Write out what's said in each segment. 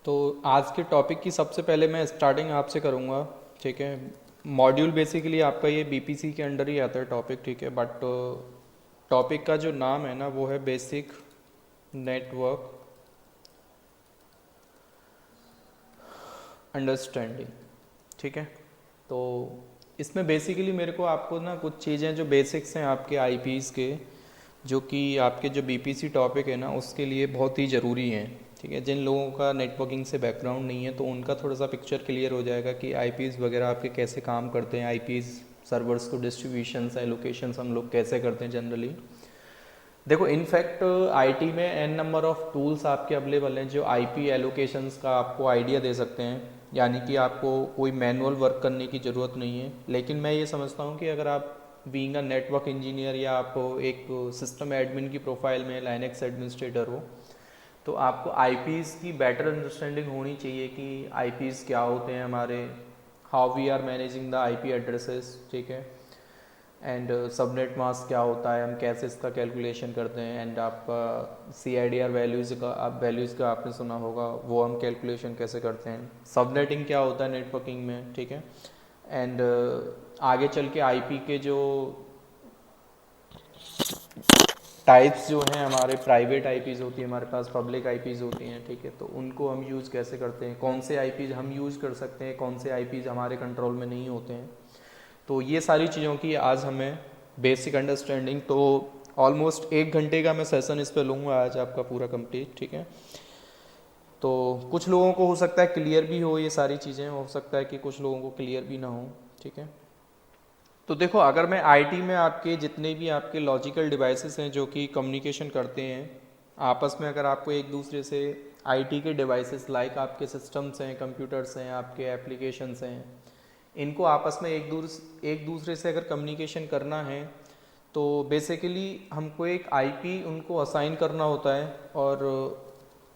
तो आज के टॉपिक की सबसे पहले मैं स्टार्टिंग आपसे करूँगा। ठीक है। मॉड्यूल बेसिकली आपका ये बीपीसी के अंडर ही आता है टॉपिक। ठीक है। बट टॉपिक का जो नाम है ना वो है बेसिक नेटवर्क अंडरस्टैंडिंग। ठीक है। तो इसमें बेसिकली मेरे को आपको ना कुछ चीज़ें जो बेसिक्स हैं आपके आईपीज़ के, जो कि आपके जो बीपीसी टॉपिक है ना उसके लिए बहुत ही ज़रूरी हैं। ठीक है। जिन लोगों का नेटवर्किंग से बैकग्राउंड नहीं है तो उनका थोड़ा सा पिक्चर क्लियर हो जाएगा कि आईपीज़ वगैरह आपके कैसे काम करते हैं, आईपीज़ सर्वर्स को डिस्ट्रीब्यूशंस एलोकेशंस हम लोग कैसे करते हैं जनरली। देखो इनफैक्ट आईटी में एन नंबर ऑफ टूल्स आपके अवेलेबल हैं जो आईपी एलोकेशंस का आपको आइडिया दे सकते हैं, यानी कि आपको कोई मैनुअल वर्क करने की ज़रूरत नहीं है। लेकिन मैं ये समझता हूँ कि अगर आप बीइंग अ नेटवर्क इंजीनियर या आप एक सिस्टम एडमिन की प्रोफाइल में लाइनक्स एडमिनिस्ट्रेटर हो तो आपको आईपीज़ की बेटर अंडरस्टैंडिंग होनी चाहिए कि आईपीज़ क्या होते हैं हमारे, how we are managing the IP addresses. ठीक है। एंड सबनेट मास्क क्या होता है, हम कैसे इसका कैलकुलेशन करते हैं, एंड आपका सी आई डी आर वैल्यूज़ का आप वैल्यूज़ का आपने सुना होगा वो हम कैलकुलेशन कैसे करते हैं, सबनेटिंग क्या होता है नेटवर्किंग में। ठीक है। एंड आगे चल के आईपी के जो टाइप्स जो हैं, हमारे प्राइवेट आईपीज़ होती है हमारे पास, पब्लिक आईपीज़ होती हैं। ठीक है। तो उनको हम यूज़ कैसे करते हैं, कौन से आईपीज़ हम यूज़ कर सकते हैं, कौन से आईपीज़ हमारे कंट्रोल में नहीं होते हैं। तो ये सारी चीज़ों की आज हमें बेसिक अंडरस्टैंडिंग, तो ऑलमोस्ट 1 घंटे का मैं सेशन इस पर लूँगा आज आपका पूरा कंप्लीट। ठीक है। तो कुछ लोगों को हो सकता है क्लियर भी हो ये सारी चीज़ें, हो सकता है कि कुछ लोगों को क्लियर भी ना हो। ठीक है। तो देखो अगर मैं आईटी में आपके जितने भी आपके लॉजिकल डिवाइसेस हैं जो कि कम्युनिकेशन करते हैं आपस में, अगर आपको एक दूसरे से आईटी के डिवाइसेस लाइक आपके सिस्टम्स हैं, कंप्यूटर्स हैं, आपके एप्लीकेशंस हैं, इनको आपस में एक दूसरे से अगर कम्युनिकेशन करना है तो बेसिकली हमको एक आईपी उनको असाइन करना होता है। और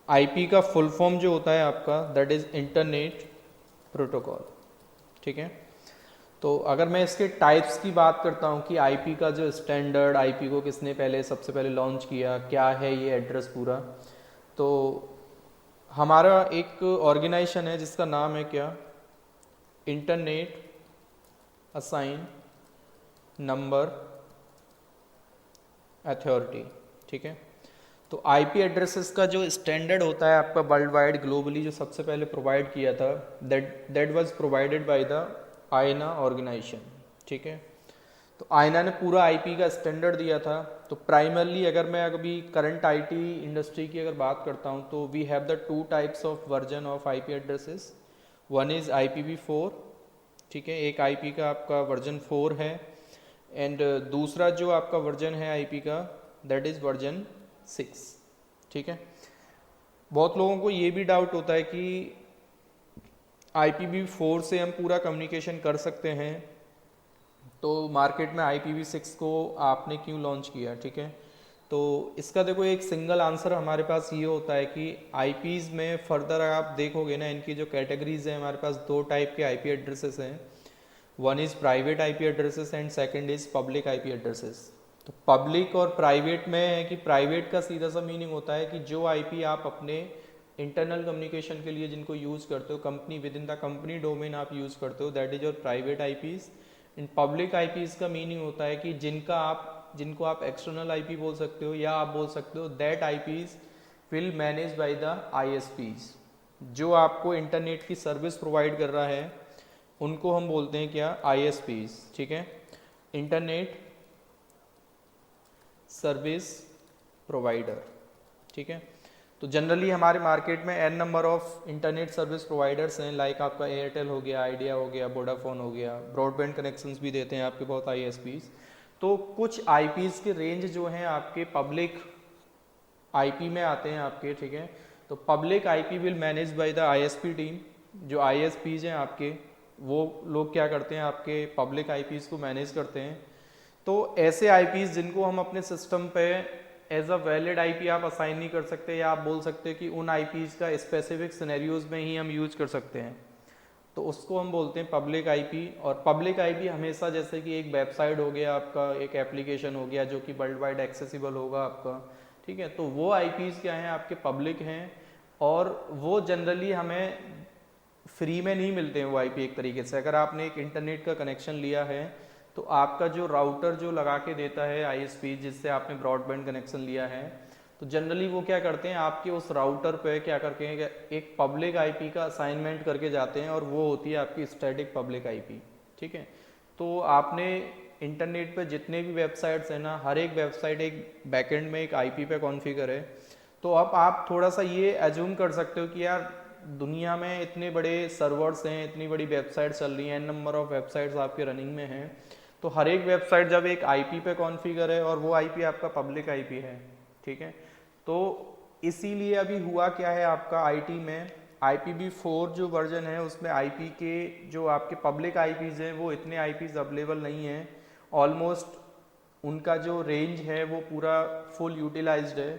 आईपी का फुल फॉर्म जो होता है आपका दैट इज़ इंटरनेट प्रोटोकॉल। ठीक है। तो अगर मैं इसके टाइप्स की बात करता हूँ कि आईपी का जो स्टैंडर्ड, आईपी को किसने पहले सबसे पहले लॉन्च किया, क्या है ये एड्रेस पूरा, तो हमारा एक ऑर्गेनाइजेशन है जिसका नाम है क्या, इंटरनेट असाइन नंबर अथॉरिटी। ठीक है। तो आईपी एड्रेसेस का जो स्टैंडर्ड होता है आपका वर्ल्ड वाइड ग्लोबली जो सबसे पहले प्रोवाइड किया था, that was provided by the आयना ऑर्गेनाइजेशन। ठीक है। तो आयना ने पूरा आईपी का स्टैंडर्ड दिया था। तो प्राइमरली अगर मैं अभी करंट आईटी इंडस्ट्री की अगर बात करता हूँ तो we have the two types of version of IP addresses. One is IPv4। ठीक है। एक आईपी का आपका वर्जन 4 है, एंड दूसरा जो आपका वर्जन है आईपी का दैट इज़ वर्जन 6। ठीक है। बहुत लोगों को ये भी डाउट होता है कि IPv4 से हम पूरा कम्युनिकेशन कर सकते हैं तो मार्केट में IPv6 को आपने क्यों लॉन्च किया। ठीक है। तो इसका देखो एक सिंगल आंसर हमारे पास ये होता है कि आईपीज़ में फर्दर आप देखोगे ना, इनकी जो कैटेगरीज हैं हमारे पास दो टाइप के आईपी एड्रेसेस हैं। One is private IP addresses and second is public IP addresses. तो पब्लिक और प्राइवेट में है कि प्राइवेट का सीधा सा मीनिंग होता है कि जो आईपी आप अपने इंटरनल कम्युनिकेशन के लिए जिनको यूज़ करते हो, company with in the company domain आप यूज़ करते हो, that is your private IPs. In public IPs का मीनिंग होता है कि जिनको आप एक्सटर्नल आईपी बोल सकते हो, या आप बोल सकते हो that IPs will manage by the ISPs. जो आपको इंटरनेट की सर्विस प्रोवाइड कर रहा है उनको हम बोलते हैं क्या, आईएसपीज़। ठीक है। Internet service provider. ठीक है। तो जनरली हमारे मार्केट में n number of internet service providers हैं, लाइक आपका एयरटेल हो गया, आइडिया हो गया, वोडाफोन हो गया, ब्रॉडबैंड कनेक्शंस भी देते हैं आपके बहुत आईएसपीज़। तो कुछ आईपीज़ के रेंज जो हैं आपके पब्लिक आईपी में आते हैं आपके। ठीक है। तो public IP will manage by the ISP team. जो आईएसपीज़ हैं आपके वो लोग क्या करते हैं, आपके पब्लिक आईपीज़ को मैनेज करते हैं। तो ऐसे आईपीज़ जिनको हम अपने सिस्टम पे एज अ वैलिड आईपी आप असाइन नहीं कर सकते, या आप बोल सकते हैं कि उन आईपीज़ का स्पेसिफिक सिनेरियोज में ही हम यूज कर सकते हैं, तो उसको हम बोलते हैं पब्लिक आईपी। और पब्लिक आईपी हमेशा जैसे कि एक वेबसाइट हो गया आपका, एक एप्लीकेशन हो गया जो कि वर्ल्ड वाइड एक्सेसिबल होगा आपका। ठीक है। तो वो आईपीज़ क्या हैं, आपके पब्लिक हैं। और वो जनरली हमें फ्री में नहीं मिलते हैं वो आईपी एक तरीके से। अगर आपने एक इंटरनेट का कनेक्शन लिया है तो आपका जो राउटर जो लगा के देता है आईएसपी, जिससे आपने ब्रॉडबैंड कनेक्शन लिया है, तो जनरली वो क्या करते हैं आपके उस राउटर पे क्या करके एक पब्लिक आईपी का असाइनमेंट करके जाते हैं, और वो होती है आपकी स्टैटिक पब्लिक आईपी। ठीक है, तो आपने इंटरनेट पे जितने भी वेबसाइट्स हैं ना, हर एक वेबसाइट एक बैकएंड में एक आईपी पे कॉन्फ़िगर है। तो अब आप थोड़ा सा ये एज्यूम कर सकते हो कि यार दुनिया में इतने बड़े सर्वर्स हैं, इतनी बड़ी वेबसाइट चल रही हैं, एन नंबर ऑफ वेबसाइट्स आपके रनिंग में हैं, तो हर एक वेबसाइट जब एक आईपी पे कॉन्फ़िगर है और वो आईपी आपका पब्लिक आईपी है, ठीक है, तो इसीलिए अभी हुआ क्या है आपका आईटी में IPv4 जो वर्जन है उसमें आईपी के जो आपके पब्लिक आईपीज हैं वो इतने आईपीज अवेलेबल नहीं हैं। ऑलमोस्ट उनका जो रेंज है वो पूरा फुल यूटिलाइज्ड है।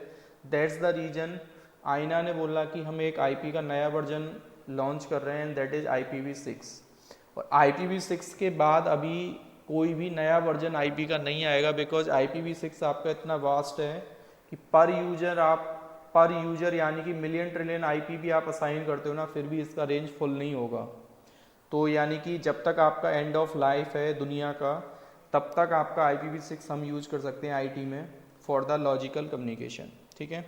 दैट्स द रीजन आईना ने बोला कि हम एक आईपी का नया वर्जन लॉन्च कर रहे हैं, एंड दैट इज IPv6। और IPv6 के बाद अभी कोई भी नया वर्जन आईपी का नहीं आएगा, बिकॉज IPv6 आपका इतना वास्ट है कि पर यूजर यानी कि मिलियन ट्रिलियन आईपी भी आप असाइन करते हो ना, फिर भी इसका रेंज फुल नहीं होगा। तो यानी कि जब तक आपका एंड ऑफ लाइफ है दुनिया का, तब तक आपका IPv6 हम यूज कर सकते हैं आईटी में फॉर द लॉजिकल कम्युनिकेशन। ठीक है,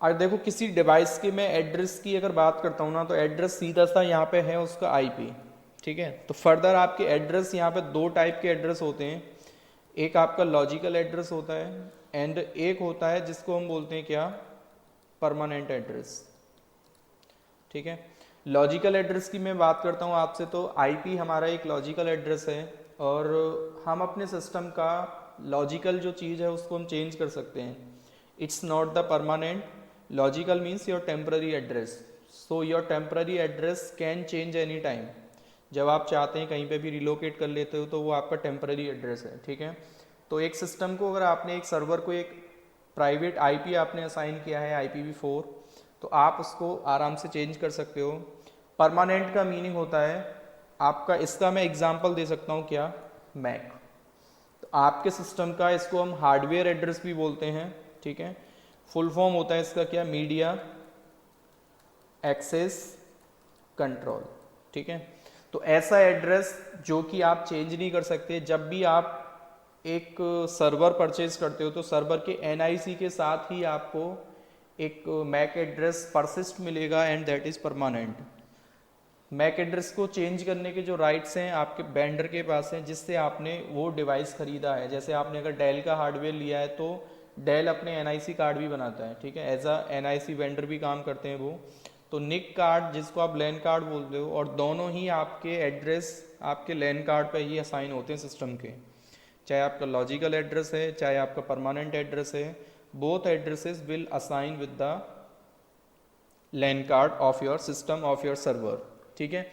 और देखो किसी डिवाइस के मैं एड्रेस की अगर बात करता हूँ ना, तो एड्रेस सीधा सा यहाँ पे है उसका आईपी। ठीक है, तो फर्दर आपके एड्रेस यहाँ पे दो टाइप के एड्रेस होते हैं, एक आपका लॉजिकल एड्रेस होता है एंड एक होता है जिसको हम बोलते हैं क्या, परमानेंट एड्रेस। ठीक है, लॉजिकल एड्रेस की मैं बात करता हूँ आपसे, तो आईपी हमारा एक लॉजिकल एड्रेस है और हम अपने सिस्टम का लॉजिकल जो चीज़ है उसको हम चेंज कर सकते हैं। It's not the permanent, logical means your temporary address, so your temporary address can change any time. जब आप चाहते हैं कहीं पे भी रिलोकेट कर लेते हो तो वो आपका टेम्पररी एड्रेस है। ठीक है, तो एक सिस्टम को अगर आपने एक सर्वर को एक प्राइवेट आईपी आपने असाइन किया है IPv4, तो आप उसको आराम से चेंज कर सकते हो। परमानेंट का मीनिंग होता है आपका, इसका मैं एग्जांपल दे सकता हूँ क्या, मैक। तो आपके सिस्टम का इसको हम हार्डवेयर एड्रेस भी बोलते हैं। ठीक है, फुल फॉर्म होता है इसका क्या, मीडिया एक्सेस कंट्रोल। ठीक है, तो ऐसा एड्रेस जो कि आप चेंज नहीं कर सकते। जब भी आप एक सर्वर परचेज करते हो तो सर्वर के NIC के साथ ही आपको एक मैक एड्रेस परसिस्ट मिलेगा and that is permanent. MAC address को चेंज करने के जो राइट्स हैं आपके वेंडर के पास हैं जिससे आपने वो डिवाइस खरीदा है। जैसे आपने अगर डेल का हार्डवेयर लिया है तो डेल अपने NIC कार्ड भी बनाता है। ठीक है, एज अ NIC वेंडर भी काम करते हैं वो। तो निक कार्ड जिसको आप लैन कार्ड बोलते हो, और दोनों ही आपके एड्रेस आपके लैन कार्ड पे ही असाइन होते हैं सिस्टम के, चाहे आपका लॉजिकल एड्रेस है चाहे आपका परमानेंट एड्रेस है, both addresses will assign with the LAN card of your system of your server. ठीक है,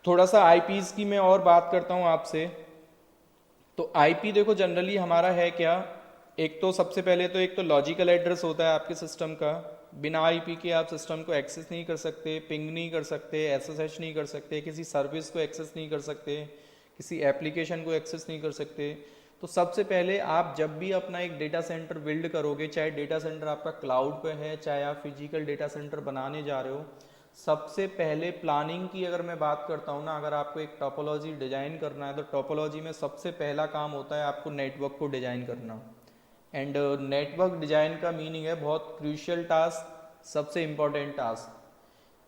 थोड़ा सा आईपीज की मैं और बात करता हूं आपसे। तो आईपी देखो जनरली हमारा है क्या, एक तो सबसे पहले तो एक तो लॉजिकल एड्रेस होता है आपके सिस्टम का। बिना आईपी के आप सिस्टम को एक्सेस नहीं कर सकते, पिंग नहीं कर सकते, SSH नहीं कर सकते, किसी सर्विस को एक्सेस नहीं कर सकते, किसी एप्लीकेशन को एक्सेस नहीं कर सकते। तो सबसे पहले आप जब भी अपना एक डेटा सेंटर बिल्ड करोगे, चाहे डेटा सेंटर आपका क्लाउड पे है चाहे आप फिजिकल डेटा सेंटर बनाने जा रहे हो, सबसे पहले प्लानिंग की अगर मैं बात करता हूँ ना, अगर आपको एक टोपोलॉजी डिजाइन करना है तो टोपोलॉजी में सबसे पहला काम होता है आपको नेटवर्क को डिजाइन करना। एंड नेटवर्क डिजाइन का मीनिंग है बहुत क्रूशियल टास्क, सबसे इंपॉर्टेंट टास्क,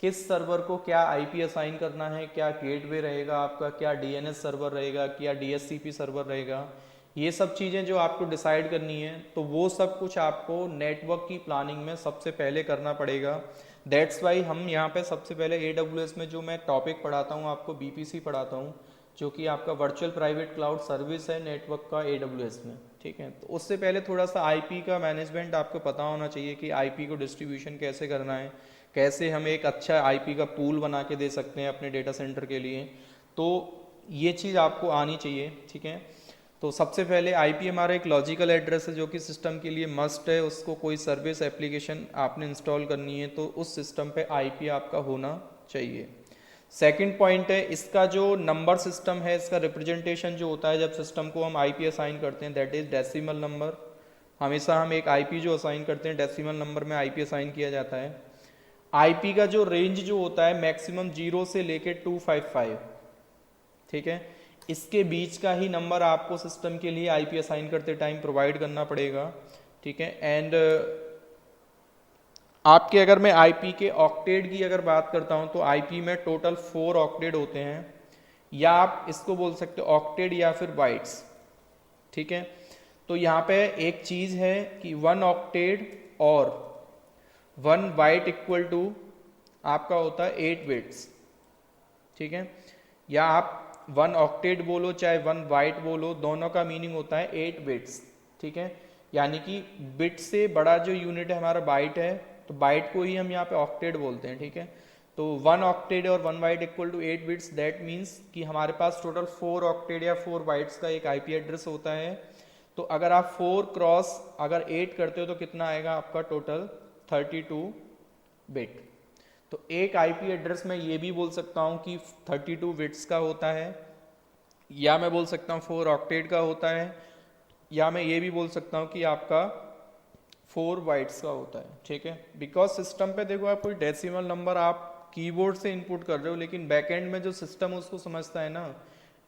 किस सर्वर को क्या आईपी असाइन करना है, क्या गेटवे रहेगा आपका, क्या DNS सर्वर रहेगा, क्या DHCP सर्वर रहेगा, ये सब चीज़ें जो आपको डिसाइड करनी है, तो वो सब कुछ आपको नेटवर्क की प्लानिंग में सबसे पहले करना पड़ेगा। दैट्स वाई हम यहाँ पे सबसे पहले AWS में जो मैं टॉपिक पढ़ाता हूँ आपको, BPC पढ़ाता हूँ, जो कि आपका वर्चुअल प्राइवेट क्लाउड सर्विस है नेटवर्क का AWS में। ठीक है, तो उससे पहले थोड़ा सा आईपी का मैनेजमेंट आपको पता होना चाहिए कि आईपी को डिस्ट्रीब्यूशन कैसे करना है, कैसे हम एक अच्छा आईपी का पूल बना के दे सकते हैं अपने डेटा सेंटर के लिए, तो ये चीज़ आपको आनी चाहिए। ठीक है, तो सबसे पहले आईपी हमारा एक लॉजिकल एड्रेस है जो कि सिस्टम के लिए मस्ट है। उसको कोई सर्विस एप्लीकेशन आपने इंस्टॉल करनी है तो उस सिस्टम पे आईपी आपका होना चाहिए। सेकंड पॉइंट है इसका जो नंबर सिस्टम है, इसका रिप्रेजेंटेशन जो होता है जब सिस्टम को हम आईपी असाइन करते हैं, दैट इज डेसिमल नंबर। हमेशा हम एक आईपी जो असाइन करते हैं, डेसिमल नंबर में आईपी असाइन किया जाता है। आईपी का जो रेंज जो होता है मैक्सिमम 0 से लेके 255, ठीक है, इसके बीच का ही नंबर आपको सिस्टम के लिए आईपी असाइन करते टाइम प्रोवाइड करना पड़ेगा, ठीक है। एंड आपके अगर मैं आईपी के ऑक्टेट की अगर बात करता हूं तो आईपी में टोटल 4 ऑक्टेट होते हैं, या आप इसको बोल सकते हो ऑक्टेट या फिर बाइट्स, ठीक है। तो यहाँ पे एक चीज है कि 1 ऑक्टेट और 1 बाइट इक्वल टू आपका होता है 8 बिट्स, ठीक है। या आप 1 ऑक्टेट बोलो चाहे 1 बाइट बोलो, दोनों का मीनिंग होता है 8 बिट्स, ठीक है। यानी कि बिट से बड़ा जो यूनिट है हमारा बाइट है, तो बाइट को ही हम यहाँ पे ऑक्टेट बोलते हैं, ठीक है। तो 1 ऑक्टेट और 1 byte equal to 8 bits, that means कि हमारे पास टोटल 4 ऑक्टेट या 4 बाइट्स का एक आईपी एड्रेस होता है। तो अगर आप 4 क्रॉस अगर 8 करते हो तो कितना आएगा आपका टोटल 32 बिट। तो एक आईपी एड्रेस में ये भी बोल सकता हूँ कि 32 बिट्स का होता है, या मैं बोल सकता हूँ 4 ऑक्टेट का होता है, या मैं ये भी बोल सकता हूँ कि आपका 4 बाइट्स का होता है, ठीक है। बिकॉज सिस्टम पे देखो आप कोई डेसिमल नंबर आप कीबोर्ड से इनपुट कर रहे हो, लेकिन बैकएंड में जो सिस्टम उसको समझता है ना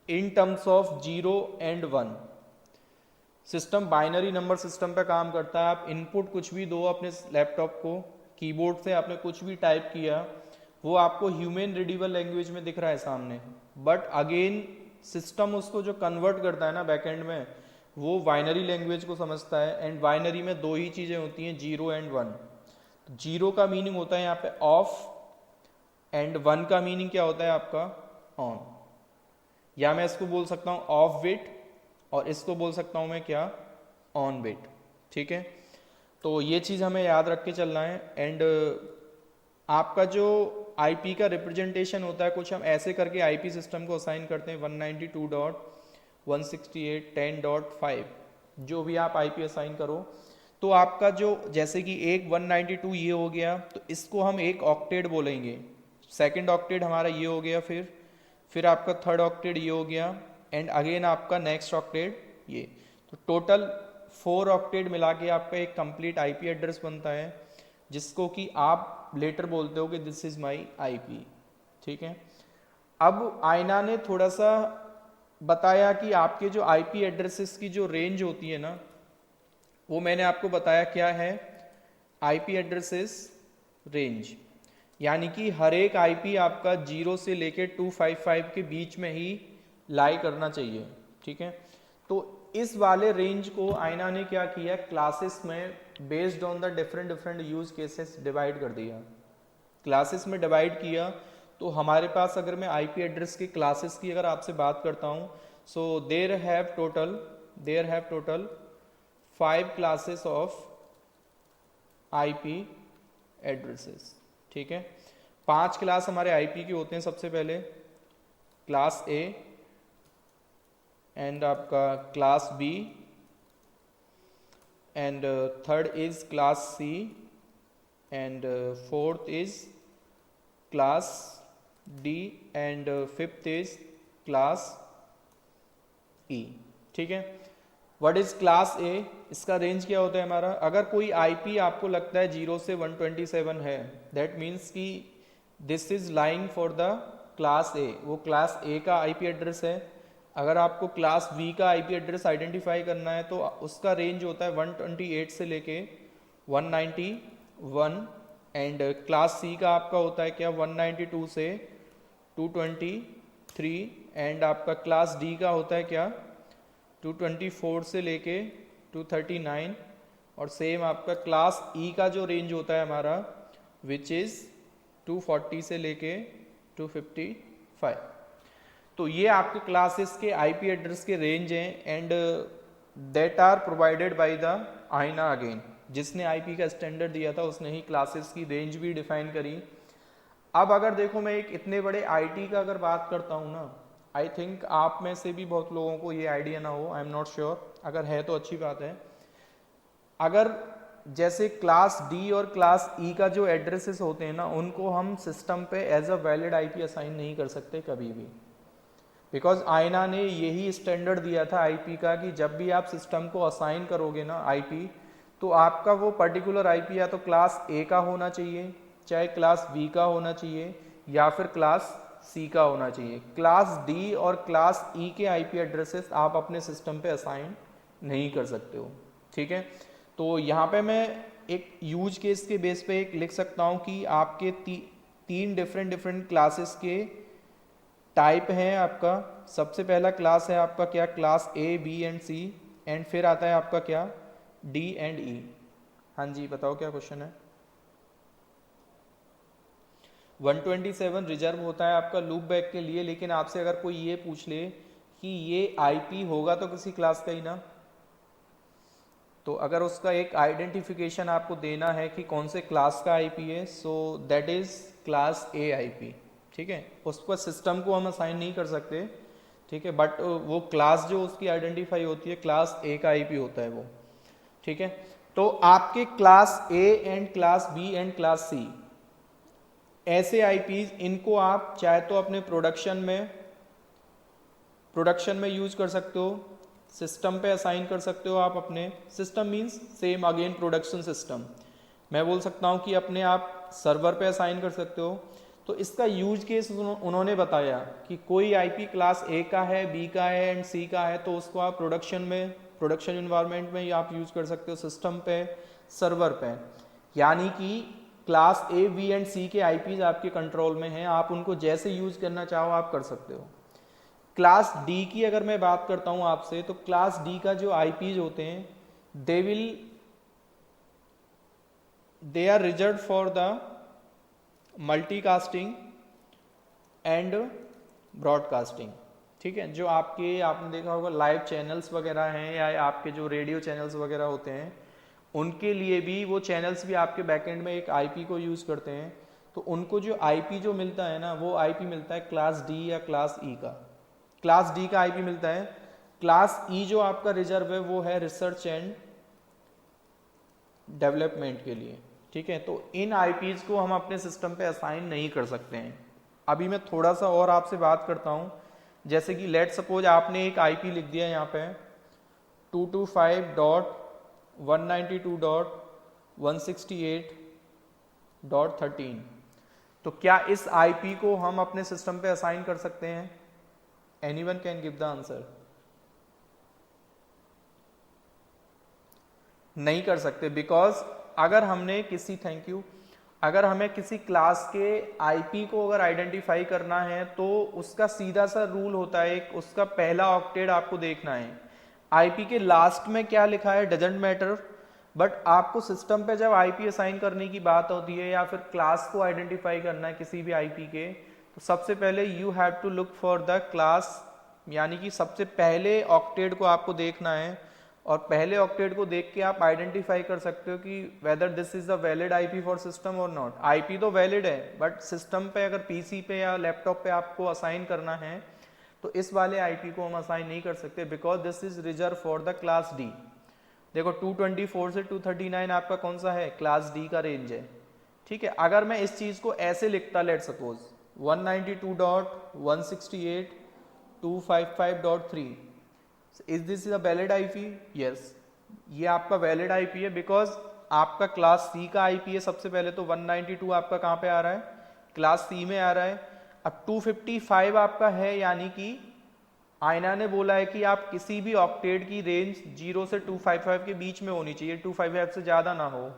in terms of 0 and 1। System binary number system पे काम करता है। आप इनपुट कुछ भी दो अपने लैपटॉप को, कीबोर्ड से आपने कुछ भी टाइप किया, वो आपको ह्यूमन रीडेबल लैंग्वेज में दिख रहा है सामने, बट अगेन सिस्टम उसको जो कन्वर्ट करता है ना बैकएंड में, वो बाइनरी लैंग्वेज को समझता है। एंड बाइनरी में 2 ही चीज़ें होती हैं, 0 एंड 1। 0 का मीनिंग होता है यहाँ पे ऑफ, एंड 1 का मीनिंग क्या होता है आपका ऑन। या मैं इसको बोल सकता हूँ ऑफ बिट, और इसको बोल सकता हूँ मैं क्या ऑन बिट, ठीक है। तो ये चीज़ हमें याद रख के चलना है। एंड आपका जो आईपी का रिप्रेजेंटेशन होता है, कुछ हम ऐसे करके आईपी सिस्टम को असाइन करते हैं 192.168.10.5, जो भी आप आईपी असाइन करो। तो आपका जो जैसे कि एक 192 ये हो गया, तो इसको हम एक ऑक्टेट बोलेंगे, सेकंड ऑक्टेट हमारा ये हो गया, फिर आपका थर्ड ऑक्टेट ये हो गया, एंड अगेन आपका नेक्स्ट ऑक्टेट ये। तो टोटल 4 ऑक्टेट मिला के आपका एक कंप्लीट आईपी एड्रेस बनता है, जिसको कि आप लेटर बोलते हो कि दिस इज माय आईपी, ठीक है। अब आयना ने थोड़ा सा बताया कि आपके जो आईपी एड्रेसेस की जो रेंज होती है ना, वो मैंने आपको बताया क्या है, आईपी एड्रेसेस रेंज, यानी कि हर एक आईपी आपका 0 से लेके 255 के बीच में ही लाई करना चाहिए, ठीक है। तो इस वाले रेंज को आयना ने क्या किया, क्लासेस में based on the different use cases divide कर दिया। क्लासेस में डिवाइड किया, तो हमारे पास अगर मैं आईपी एड्रेस की क्लासेस की अगर आपसे बात करता हूँ, so there have total 5 classes of IP addresses, ठीक है। 5 क्लास हमारे आईपी के होते हैं। सबसे पहले क्लास ए, एंड आपका class B, and third is class C, and fourth is class D, and fifth is class E, ठीक है। व्हाट इज क्लास ए, इसका रेंज क्या होता है हमारा, अगर कोई आईपी आपको लगता है 0 से 127 है, दैट मीन्स कि this is lying for the class ए, वो क्लास ए का आईपी एड्रेस है। अगर आपको क्लास बी का आईपी एड्रेस आइडेंटिफाई करना है, तो उसका रेंज होता है 128 से लेके 191, एंड क्लास सी का आपका होता है क्या 192 से 223, एंड आपका क्लास डी का होता है क्या 224 से लेके 239, और सेम आपका क्लास ई का जो रेंज होता है हमारा विच इज़ 240 से लेके 255। तो ये आपके क्लासेस के आईपी एड्रेस के रेंज हैं, and that are provided by the IANA. Again जिसने आईपी का स्टैंडर्ड दिया था उसने ही क्लासेस की रेंज भी डिफाइन करी। अब अगर देखो मैं एक इतने बड़े आईटी का अगर बात करता हूँ ना, आई थिंक आप में से भी बहुत लोगों को ये आइडिया ना हो, आई एम नॉट श्योर, अगर है तो अच्छी बात है। अगर जैसे क्लास डी और क्लास ई का जो एड्रेसेस होते हैं ना, उनको हम सिस्टम पे as a valid IP assign नहीं कर सकते कभी भी। बिकॉज आईना ने यही स्टैंडर्ड दिया था आईपी का कि जब भी आप सिस्टम को असाइन करोगे ना आईपी, तो आपका वो पर्टिकुलर आईपी या तो क्लास ए का होना चाहिए, चाहे क्लास बी का होना चाहिए, या फिर क्लास सी का होना चाहिए। क्लास डी और क्लास ई के आईपी एड्रेसेस आप अपने सिस्टम पे असाइन नहीं कर सकते हो, ठीक है। तो यहाँ पे मैं एक यूज केस के बेस पे एक लिख सकता हूँ कि आपके तीन डिफरेंट क्लासेस के टाइप हैं आपका। सबसे पहला क्लास है आपका क्या, class A B and C, and फिर आता है आपका क्या, डी एंड ई। हाँ जी बताओ क्या क्वेश्चन है। 127 रिजर्व होता है आपका लूप बैक के लिए, लेकिन आपसे अगर कोई ये पूछ ले कि ये आईपी होगा तो किसी क्लास का ही ना, तो अगर उसका एक आइडेंटिफिकेशन आपको देना है कि कौन से क्लास का आईपी है, so that is class A IP, ठीक है। उसको सिस्टम को हम असाइन नहीं कर सकते, ठीक है, बट वो क्लास जो उसकी आइडेंटिफाई होती है क्लास ए का आईपी होता है वो, ठीक है। तो आपके class A and class B and class C ऐसे आईपीज, इनको आप चाहे तो अपने प्रोडक्शन में यूज कर सकते हो, सिस्टम पे असाइन कर सकते हो आप अपने, system means same again production system, मैं बोल सकता हूँ कि अपने आप सर्वर पे असाइन कर सकते हो। तो इसका यूज केस उन्होंने बताया कि कोई आईपी क्लास ए का है, बी का है एंड सी का है, तो उसको आप प्रोडक्शन इन्वायरमेंट में आप यूज कर सकते हो, सिस्टम पे, सर्वर पे। यानी कि क्लास ए बी एंड सी के आईपीज आपके कंट्रोल में हैं, आप उनको जैसे यूज करना चाहो आप कर सकते हो। क्लास डी की अगर मैं बात करता हूं आपसे, तो क्लास डी का जो आईपीज होते हैं they are reserve for the multicasting and broadcasting, ठीक है। जो आपने देखा होगा लाइव चैनल्स वगैरह हैं, या आपके जो रेडियो चैनल्स वगैरह होते हैं, उनके लिए भी वो चैनल्स भी आपके बैकएंड में एक आईपी को यूज करते हैं। तो उनको जो आईपी जो मिलता है ना, वो आईपी मिलता है क्लास डी या क्लास ई का। क्लास डी का आईपी मिलता है। क्लास ई जो आपका रिजर्व है वो है रिसर्च एंड डेवलपमेंट के लिए, ठीक है। तो इन आईपीज को हम अपने सिस्टम पे असाइन नहीं कर सकते हैं। अभी मैं थोड़ा सा और आपसे बात करता हूं, जैसे कि लेट सपोज आपने एक आईपी लिख दिया यहाँ पे 225.192.168.13, तो क्या इस आईपी को हम अपने सिस्टम पे असाइन कर सकते हैं? Anyone can give the answer. नहीं कर सकते, बिकॉज अगर हमें किसी क्लास के आईपी को अगर आइडेंटिफाई करना है, तो उसका सीधा सा रूल होता है, उसका पहला ऑक्टेट आपको देखना है। आईपी के लास्ट में क्या लिखा है डजेंट मैटर, बट आपको सिस्टम पे जब आईपी असाइन करने की बात होती है या फिर क्लास को आइडेंटिफाई करना है किसी भी आईपी के, तो सबसे पहले you have to look for the class, यानी कि सबसे पहले ऑक्टेट को आपको देखना है, और पहले ऑक्टेट को देख के आप आइडेंटिफाई कर सकते हो कि whether this is the valid IP for system और नॉट। आईपी तो वैलिड है, बट सिस्टम पे अगर पीसी पे या लैपटॉप पे आपको असाइन करना है, तो इस वाले आईपी को हम असाइन नहीं कर सकते, because this is reserve for the class D. देखो 224 से 239 आपका कौन सा है, क्लास डी का रेंज है, ठीक है। अगर मैं इस चीज को ऐसे लिखता, let suppose 192.168.255.3, is this a valid IP? Yes, ये आपका वैलिड आईपी है, बिकॉज आपका क्लास सी का आईपी है। सबसे पहले तो 192 आपका कहां पे आ रहा है, क्लास सी में आ रहा है। अब 255 आपका है, यानी कि आईना ने बोला है कि आप किसी भी ऑक्टेट की रेंज 0 से 255 के बीच में होनी चाहिए, 255 से ज्यादा ना हो।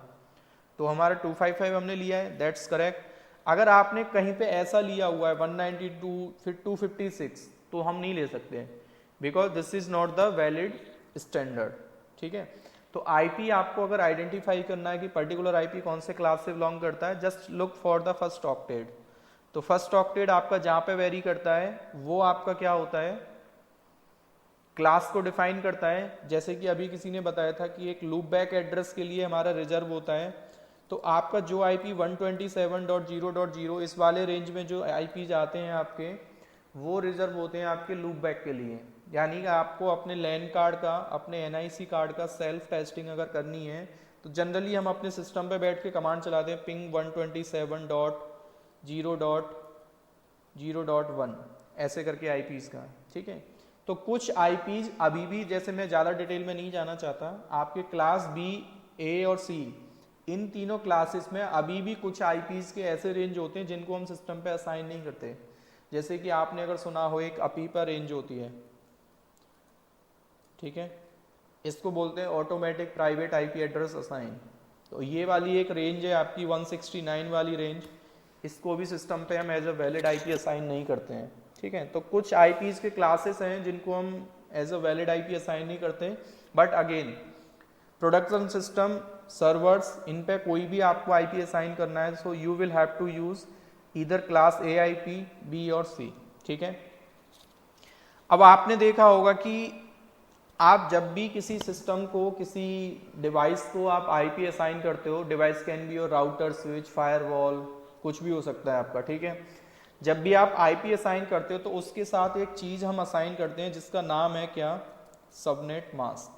तो हमारा 255 हमने लिया है, दैट्स करेक्ट। अगर आपने कहीं पे ऐसा लिया हुआ है 192 फिर 256, तो हम नहीं ले सकते, because this is not the valid standard, ठीक है। तो आईपी आपको अगर आइडेंटिफाई करना है कि पर्टिकुलर आईपी कौन से क्लास से बिलोंग करता है, just look for the first octet. तो फर्स्ट ऑक्टेट आपका जहां पे वेरी करता है, वो आपका क्या होता है, क्लास को डिफाइन करता है। जैसे कि अभी किसी ने बताया था कि एक लूप बैक एड्रेस के लिए हमारा रिजर्व होता है, तो आपका जो आईपी 127.0.0 इस वाले रेंज में जो आईपी आते हैं आपके, वो रिजर्व होते हैं आपके लूप बैक के लिए। यानी कि आपको अपने लैन कार्ड का, अपने एनआईसी कार्ड का सेल्फ टेस्टिंग अगर करनी है, तो जनरली हम अपने सिस्टम पे बैठ के कमांड चलाते हैं पिंग 127.0.0.1 ऐसे करके आईपीज का। ठीक है। तो कुछ आईपीज अभी भी, जैसे मैं ज़्यादा डिटेल में नहीं जाना चाहता, आपके क्लास बी, ए और सी, इन तीनों क्लासेस में अभी भी कुछ आईपीज के ऐसे रेंज होते हैं जिनको हम सिस्टम पे असाइन नहीं करते। जैसे कि आपने अगर सुना हो एक अपीपा रेंज होती है, ठीक है, इसको बोलते हैं automatic private IP address assign. तो ये वाली एक रेंज है आपकी 169 वाली रेंज, इसको भी सिस्टम पे हम as a valid IP assign नहीं करते हैं, ठीक है। तो कुछ आईपीज के क्लासेस हैं जिनको हम as a valid IP assign नहीं करते, but again production system, servers, इन पे कोई भी आपको आईपी असाइन करना है, so you will have to use either class A IP, B और सी, ठीक है। अब आपने देखा होगा कि आप जब भी किसी सिस्टम को, किसी डिवाइस को आप आईपी असाइन करते हो, device can be your router, switch, firewall, कुछ भी हो सकता है आपका, ठीक है। जब भी आप आईपी असाइन करते हो तो उसके साथ एक चीज हम असाइन करते हैं जिसका नाम है क्या, सबनेट मास्क।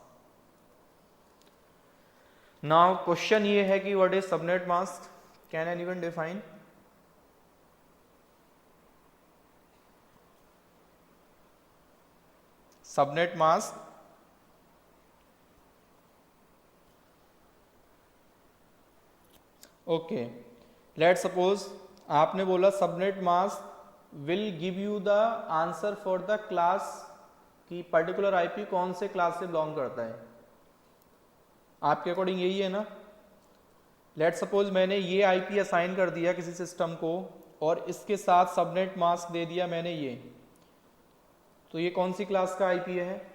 नाउ क्वेश्चन ये है कि what is subnet mask, can anyone define? Subnet mask, okay, let suppose आपने बोला subnet mask will give you the answer for the class की पर्टिकुलर आईपी कौन से क्लास से बिलोंग करता है, आपके अकॉर्डिंग यही है ना। लेट सपोज मैंने ये आईपी असाइन कर दिया किसी सिस्टम को और इसके साथ सबनेट मास्क दे दिया मैंने ये, तो ये कौन सी क्लास का आईपी है?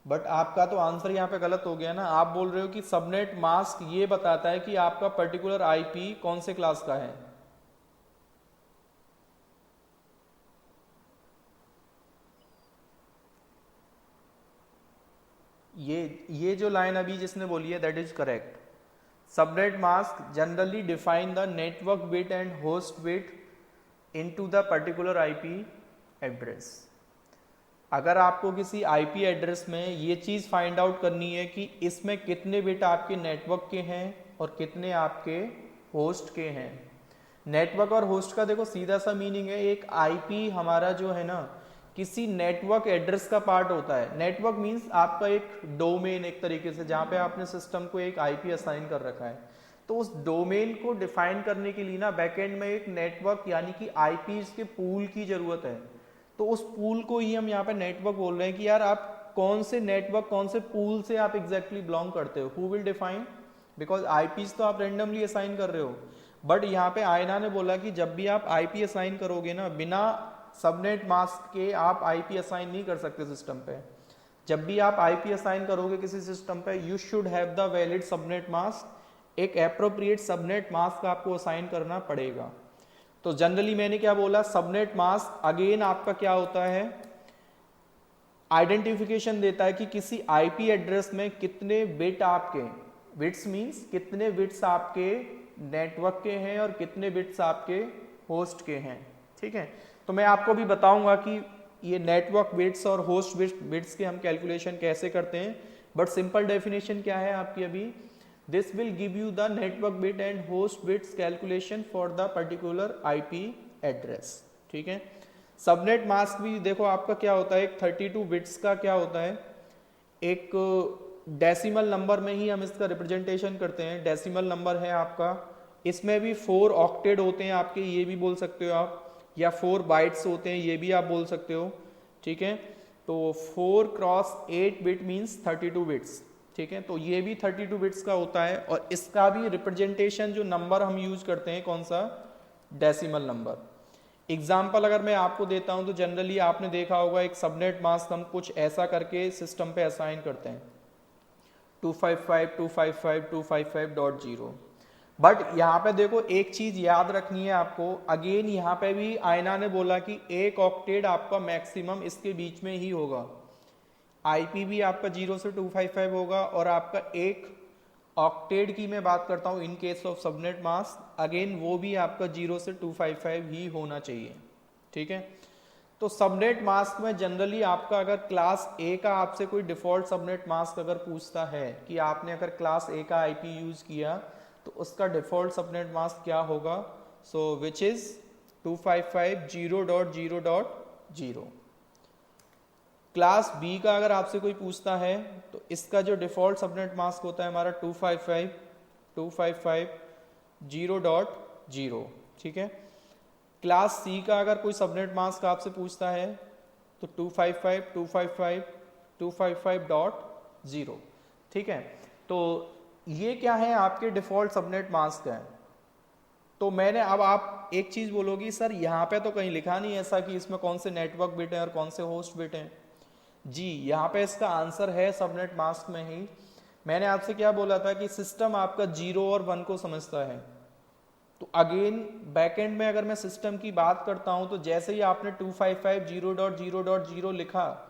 बट आपका तो आंसर यहाँ पे गलत हो गया ना। आप बोल रहे हो कि सबनेट मास्क ये बताता है कि आपका पर्टिकुलर आईपी कौन से क्लास का है। ये जो लाइन अभी जिसने बोली है that is correct. Subnet mask generally define the network bit and host bit into the particular IP address. अगर आपको किसी आईपी एड्रेस में ये चीज़ फाइंड आउट करनी है कि इसमें कितने बिट आपके नेटवर्क के हैं और कितने आपके होस्ट के हैं। नेटवर्क और होस्ट का देखो सीधा सा मीनिंग है, एक आईपी हमारा जो है ना किसी नेटवर्क एड्रेस का पार्ट होता है। नेटवर्क मीन्स आपका एक डोमेन, एक तरीके से जहाँ पे आपने सिस्टम को एक आईपी असाइन कर रखा है। तो उस डोमेन को डिफाइन करने के लिए ना बैकएंड में एक नेटवर्क यानी कि आईपीज के पूल की जरूरत है। तो उस पूल को ही हम यहाँ पे नेटवर्क बोल रहे हैं कि यार आप कौन से नेटवर्क, कौन से पूल से आप एग्जैक्टली बिलोंग करते हो। Who will define, because IPs तो आप रेंडमली असाइन कर रहे हो, बट यहाँ पे आयना ने बोला कि जब भी आप आईपी असाइन करोगे ना, बिना सबनेट मास्क के आप आईपी असाइन नहीं कर सकते सिस्टम पे। जब भी आप आईपी असाइन करोगे किसी सिस्टम पे, you should have the valid subnet mask. एक एप्रोप्रिएट सबनेट मास्क आपको असाइन करना पड़ेगा। तो जनरली मैंने क्या बोला, सबनेट मास्क अगेन आपका क्या होता है, आइडेंटिफिकेशन देता है कि किसी आईपी एड्रेस में कितने बिट आपके, बिट्स मींस कितने बिट्स आपके नेटवर्क के हैं और कितने बिट्स आपके होस्ट के हैं, ठीक है। तो मैं आपको भी बताऊंगा कि ये नेटवर्क बिट्स और होस्ट बिट्स के हम कैलकुलेशन कैसे करते हैं, बट सिंपल डेफिनेशन क्या है आपकी अभी, this will give you the network bit and host bits calculation for the particular IP address, ठीक है। सबनेट मास्क भी देखो आपका क्या होता है, एक 32 बिट्स का क्या होता है, एक डेसिमल नंबर में ही हम इसका रिप्रेजेंटेशन करते हैं। डेसिमल नंबर है आपका, इसमें भी 4 ऑक्टेड होते हैं आपके, ये भी बोल सकते हो आप, या 4 बाइट्स होते हैं, ये भी आप बोल सकते हो, ठीक है। तो 4 क्रॉस 8 बिट मीन्स 32 बिट्स, ठीक है। तो ये भी 32 बिट्स का होता है और इसका भी रिप्रेजेंटेशन जो नंबर हम यूज करते हैं कौन सा, डेसिमल नंबर। एग्जाम्पल अगर मैं आपको देता हूं तो जनरली आपने देखा होगा एक सबनेट मास्क हम कुछ ऐसा करके सिस्टम पे असाइन करते हैं 255.255.255.0। बट यहाँ पे देखो एक चीज याद रखनी है आपको, अगेन यहाँ पे भी आयना ने बोला कि एक ऑक्टेड आपका मैक्सिमम इसके बीच में ही होगा। आईपी भी आपका 0 से 255 होगा और आपका एक ऑक्टेड की मैं बात करता हूं in case of subnet mask, again वो भी आपका 0 से 255 ही होना चाहिए, ठीक है। तो सबनेट मास्क में जनरली आपका अगर क्लास ए का आपसे कोई डिफॉल्ट सबनेट मास्क अगर पूछता है कि आपने अगर क्लास ए का आईपी यूज किया तो उसका डिफ़ॉल्ट सबनेट मास्क क्या होगा? सो विच इज़ 255.0.0.0। क्लास बी का अगर आपसे कोई पूछता है तो इसका जो डिफ़ॉल्ट सबनेट मास्क होता है हमारा 255.0.0। ठीक है। क्लास सी का अगर कोई सबनेट मास्क आपसे पूछता है तो 255.255.255.0। ठीक है। तो ये क्या है, आपके डिफ़ॉल्ट सबनेट मास्क हैं। तो मैंने, अब आप एक चीज़ बोलोगी सर यहाँ पे तो कहीं लिखा नहीं ऐसा कि इसमें कौन से नेटवर्क बिट हैं और कौन से होस्ट बिट हैं। जी, यहाँ पे इसका आंसर है सबनेट मास्क में ही। मैंने आपसे क्या बोला था कि सिस्टम आपका 0 और 1 को समझता है। तो अगेन बैकएंड में अगर मैं सिस्टम की बात करता हूँ तो जैसे ही आपने 255.0.0.0 लिखा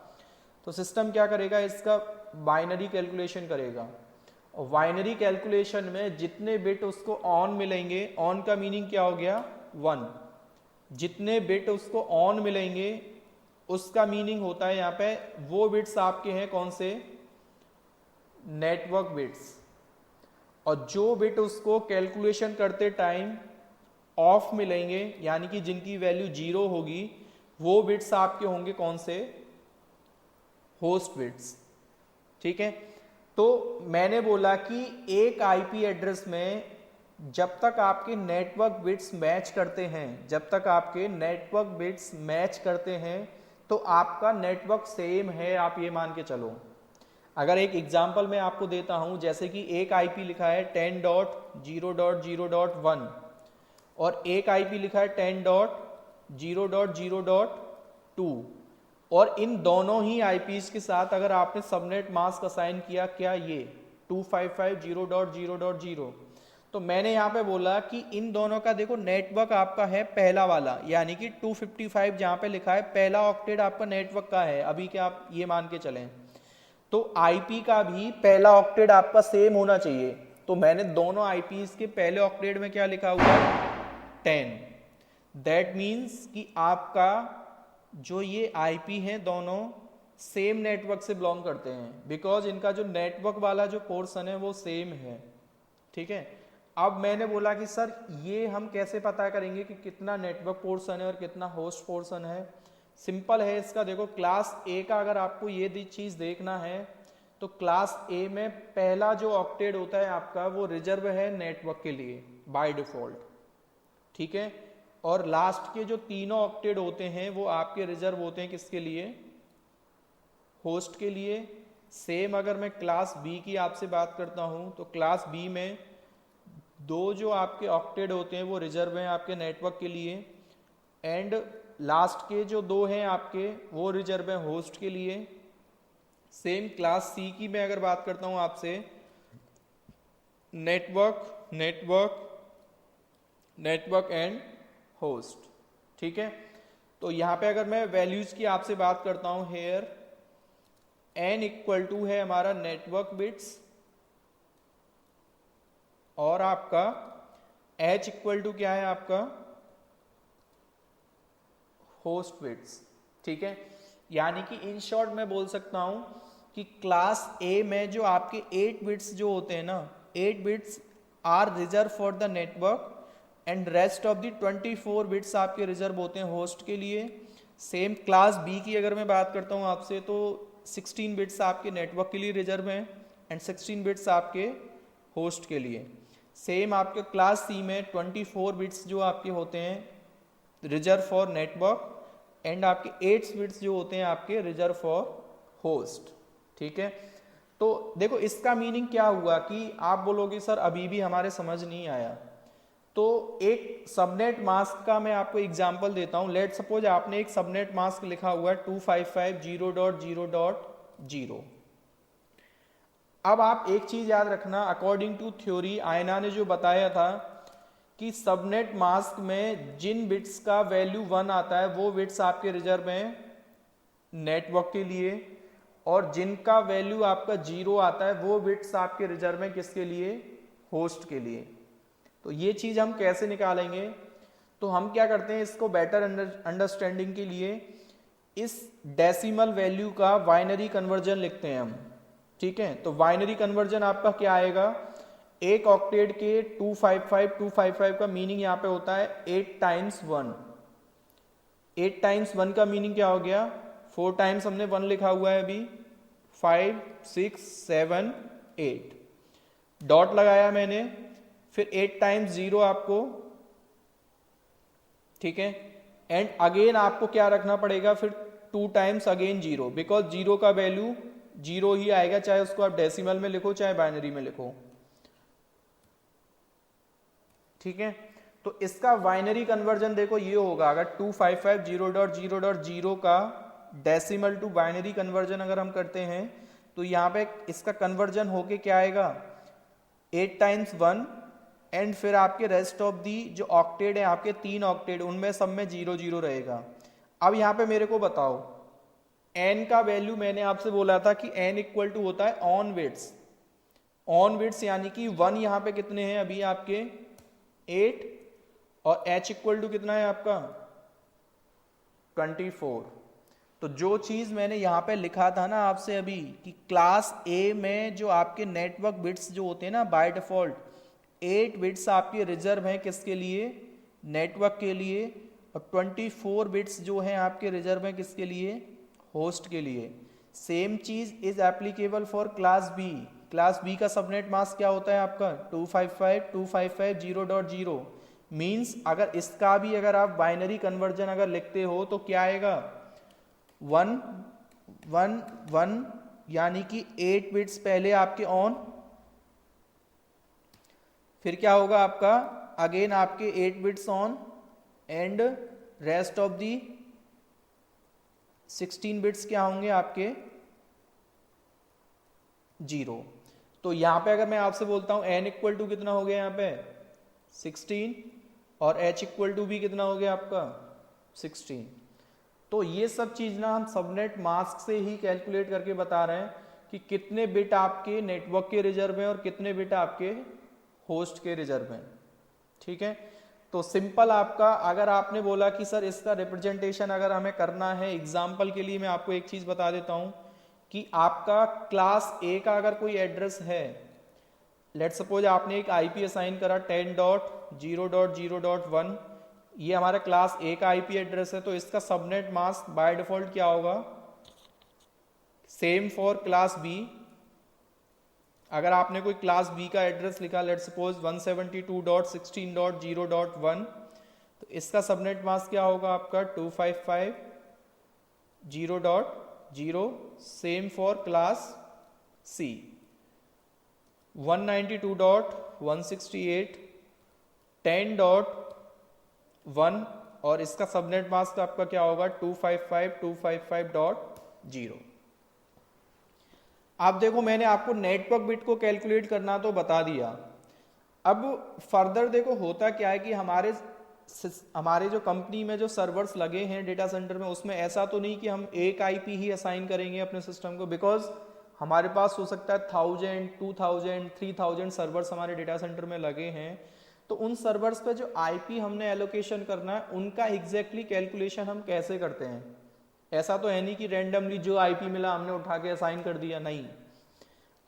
तो सिस्टम क्या करेगा, इसका बाइनरी कैलकुलेशन करेगा। और बाइनरी कैलकुलेशन में जितने बिट उसको ऑन मिलेंगे, ऑन का मीनिंग क्या हो गया? 1। जितने बिट उसको ऑन मिलेंगे उसका मीनिंग होता है यहाँ पे वो बिट्स आपके हैं कौन से? Network bits. और जो बिट उसको कैलकुलेशन करते टाइम ऑफ मिलेंगे यानी कि जिनकी वैल्यू 0 होगी, वो बिट्स आपके होंगे कौन से? Host bits. ठीक है। तो मैंने बोला कि एक आईपी एड्रेस में जब तक आपके नेटवर्क बिट्स मैच करते हैं, जब तक आपके नेटवर्क बिट्स मैच करते हैं तो आपका नेटवर्क सेम है, आप ये मान के चलो। अगर एक एग्जांपल मैं आपको देता हूं, जैसे कि एक आईपी लिखा है 10.0.0.1 और एक आईपी लिखा है 10.0.0.2, और इन दोनों ही आईपीज के साथ अगर आपने सबनेट मास्क असाइन किया, क्या ये 255.0.0.0, तो मैंने यहाँ पे बोला कि इन दोनों का देखो नेटवर्क आपका है पहला वाला, यानी कि 255 जहाँ पे लिखा है पहला ऑक्टेट आपका नेटवर्क का है अभी, क्या आप ये मान के चलें। तो आईपी का भी पहला ऑक्टेट आपका सेम होना चाहिए। तो मैंने दोनों आईपीज के पहले ऑक्टेट में क्या लिखा हुआ है? 10। दैट मीन्स कि आपका जो ये आईपी हैं दोनों सेम नेटवर्क से बिलोंग करते हैं, बिकॉज इनका जो नेटवर्क वाला जो पोर्शन है वो सेम है। ठीक है। अब मैंने बोला कि सर ये हम कैसे पता करेंगे कि कितना नेटवर्क पोर्शन है और कितना होस्ट पोर्शन है? सिंपल है इसका, देखो क्लास ए का अगर आपको ये चीज़ देखना है तो क्लास ए में पहला जो ऑक्टेट होता है आपका वो रिजर्व है नेटवर्क के लिए बाय डिफॉल्ट। ठीक है। और लास्ट के जो तीनों ऑक्टेट होते हैं वो आपके रिजर्व होते हैं किसके लिए? होस्ट के लिए। सेम अगर मैं क्लास बी की आपसे बात करता हूं तो क्लास बी में दो जो आपके ऑक्टेट होते हैं वो रिजर्व हैं आपके नेटवर्क के लिए, एंड लास्ट के जो दो हैं आपके वो रिजर्व हैं होस्ट के लिए। सेम क्लास सी की मैं अगर बात करता हूं आपसे, network network network and host. ठीक है। तो यहां पे अगर मैं वैल्यूज की आपसे बात करता हूं, हेयर n इक्वल टू है हमारा नेटवर्क बिट्स और आपका h इक्वल टू क्या है आपका? Host bits. ठीक है। यानी कि इन शॉर्ट मैं बोल सकता हूं कि क्लास ए में जो आपके 8 बिट्स जो होते हैं ना, 8 bits are reserve for the network and rest of the 24 bits आपके रिजर्व होते हैं होस्ट के लिए। सेम क्लास बी की अगर मैं बात करता हूं आपसे तो 16 बिट्स आपके नेटवर्क के लिए रिजर्व हैं एंड 16 बिट्स आपके होस्ट के लिए। सेम आपके क्लास सी में 24 बिट्स जो आपके होते हैं रिजर्व फॉर नेटवर्क एंड आपके 8 बिट्स जो होते हैं आपके रिजर्व फॉर होस्ट। ठीक है। तो देखो इसका मीनिंग क्या हुआ कि आप बोलोगे सर अभी भी हमारे समझ नहीं आया। तो एक सबनेट मास्क का मैं आपको एग्जांपल देता हूं। लेट सपोज आपने एक सबनेट मास्क लिखा हुआ है 255.0.0.0। अब आप एक चीज याद रखना, अकॉर्डिंग टू थ्योरी आयना ने जो बताया था कि सबनेट मास्क में जिन बिट्स का वैल्यू 1 आता है वो बिट्स आपके रिजर्व हैं नेटवर्क के लिए, और जिनका वैल्यू आपका 0 आता है वो बिट्स आपके रिजर्व हैं किसके लिए? होस्ट के लिए। तो ये चीज हम कैसे निकालेंगे? तो हम क्या करते हैं, इसको बेटर अंडरस्टैंडिंग के लिए इस डेसिमल वैल्यू का बाइनरी कन्वर्जन लिखते हैं हम। ठीक है। तो बाइनरी कन्वर्जन आपका क्या आएगा? एक ऑक्टेट के 255 का मीनिंग यहाँ पे होता है 8 टाइम्स 1। 8 टाइम्स 1 का मीनिंग क्या हो गया? 4 टाइम्स हमने 1 लिखा हुआ है अभी, 5 6 7 8, डॉट लगाया मैंने, फिर 8 टाइम्स 0 आपको, ठीक है, एंड अगेन आपको क्या रखना पड़ेगा फिर? 2 टाइम्स अगेन 0, बिकॉज 0 का वैल्यू 0 ही आएगा, चाहे उसको आप डेसिमल में लिखो चाहे बाइनरी में लिखो, ठीक है। तो इसका बाइनरी कन्वर्जन देखो ये होगा, अगर 255.0.0.0 का डेसिमल टू बाइनरी कन्वर्जन अगर हम करते हैं तो यहाँ पे इसका कन्वर्जन होके क्या आएगा? 8 टाइम्स 1 एंड फिर आपके रेस्ट ऑफ दी जो ऑक्टेड है आपके 3 ऑक्टेड, उनमें सब में 0 0 रहेगा। अब यहाँ पे मेरे को बताओ n का वैल्यू, मैंने आपसे बोला था कि n इक्वल टू होता है ऑन बिट्स। ऑन बिट्स यानी कि 1 यहाँ पे कितने हैं अभी आपके? 8, और h इक्वल टू कितना है आपका? 24। तो जो चीज मैंने यहां पे लिखा था ना आपसे अभी कि क्लास ए में जो आपके नेटवर्क बिट्स जो होते हैं ना बाय डिफॉल्ट 8 बिट्स आपके रिजर्व हैं किसके लिए? नेटवर्क के लिए, और 24 बिट्स जो हैं आपके रिजर्व हैं किसके लिए? होस्ट के लिए। सेम चीज is applicable for class B. Class B का सबनेट मास्क क्या होता है आपका? 255.255.0.0। मीन्स अगर इसका भी अगर आप बाइनरी कन्वर्जन अगर लिखते हो तो क्या आएगा? 1 1 1, यानी कि 8 बिट्स पहले आपके ऑन, फिर क्या होगा आपका? अगेन आपके 8 beads on and rest of the 16 bits क्या होंगे आपके? 0। तो यहां पे अगर मैं आपसे बोलता हूं n इक्वल टू कितना हो गया यहाँ पे? 16, और h इक्वल टू भी कितना हो गया आपका? 16। तो ये सब चीज ना हम सबनेट मास्क से ही कैलकुलेट करके बता रहे हैं कि कितने बिट आपके नेटवर्क के रिजर्व हैं और कितने बिट आपके होस्ट के रिजर्व हैं, ठीक है। तो सिंपल आपका, अगर आपने बोला कि सर इसका रिप्रेजेंटेशन अगर हमें करना है, एग्जाम्पल के लिए मैं आपको एक चीज बता देता हूं कि आपका क्लास ए का अगर कोई एड्रेस है, लेट सपोज आपने एक आईपी असाइन करा 10.0.0.1, ये हमारा क्लास ए का आईपी एड्रेस है, तो इसका सबनेट मास्क बाय डिफॉल्ट क्या होगा? Same for class B. अगर आपने कोई क्लास बी का एड्रेस लिखा लेट सपोज 172.16.0.1, तो इसका सबनेट मास्क क्या होगा आपका? 255.0.0। सेम फॉर क्लास सी 192.168.10.1, और इसका सबनेट मास्क आपका क्या होगा? 255.255.0। आप देखो मैंने आपको नेटवर्क बिट को कैलकुलेट करना तो बता दिया। अब फर्दर देखो होता क्या है कि हमारे जो कंपनी में जो सर्वर्स लगे हैं डेटा सेंटर में, उसमें ऐसा तो नहीं कि हम एक आईपी ही असाइन करेंगे अपने सिस्टम को, बिकॉज हमारे पास हो सकता है 1000, 2000, 3000 सर्वर्स हमारे डेटा सेंटर में लगे हैं। तो उन सर्वर्स पे जो आईपी हमने एलोकेशन करना है उनका एग्जैक्टली कैलकुलेशन हम कैसे करते हैं? ऐसा तो है नहीं कि रैंडमली जो आईपी मिला हमने उठा के असाइन कर दिया, नहीं।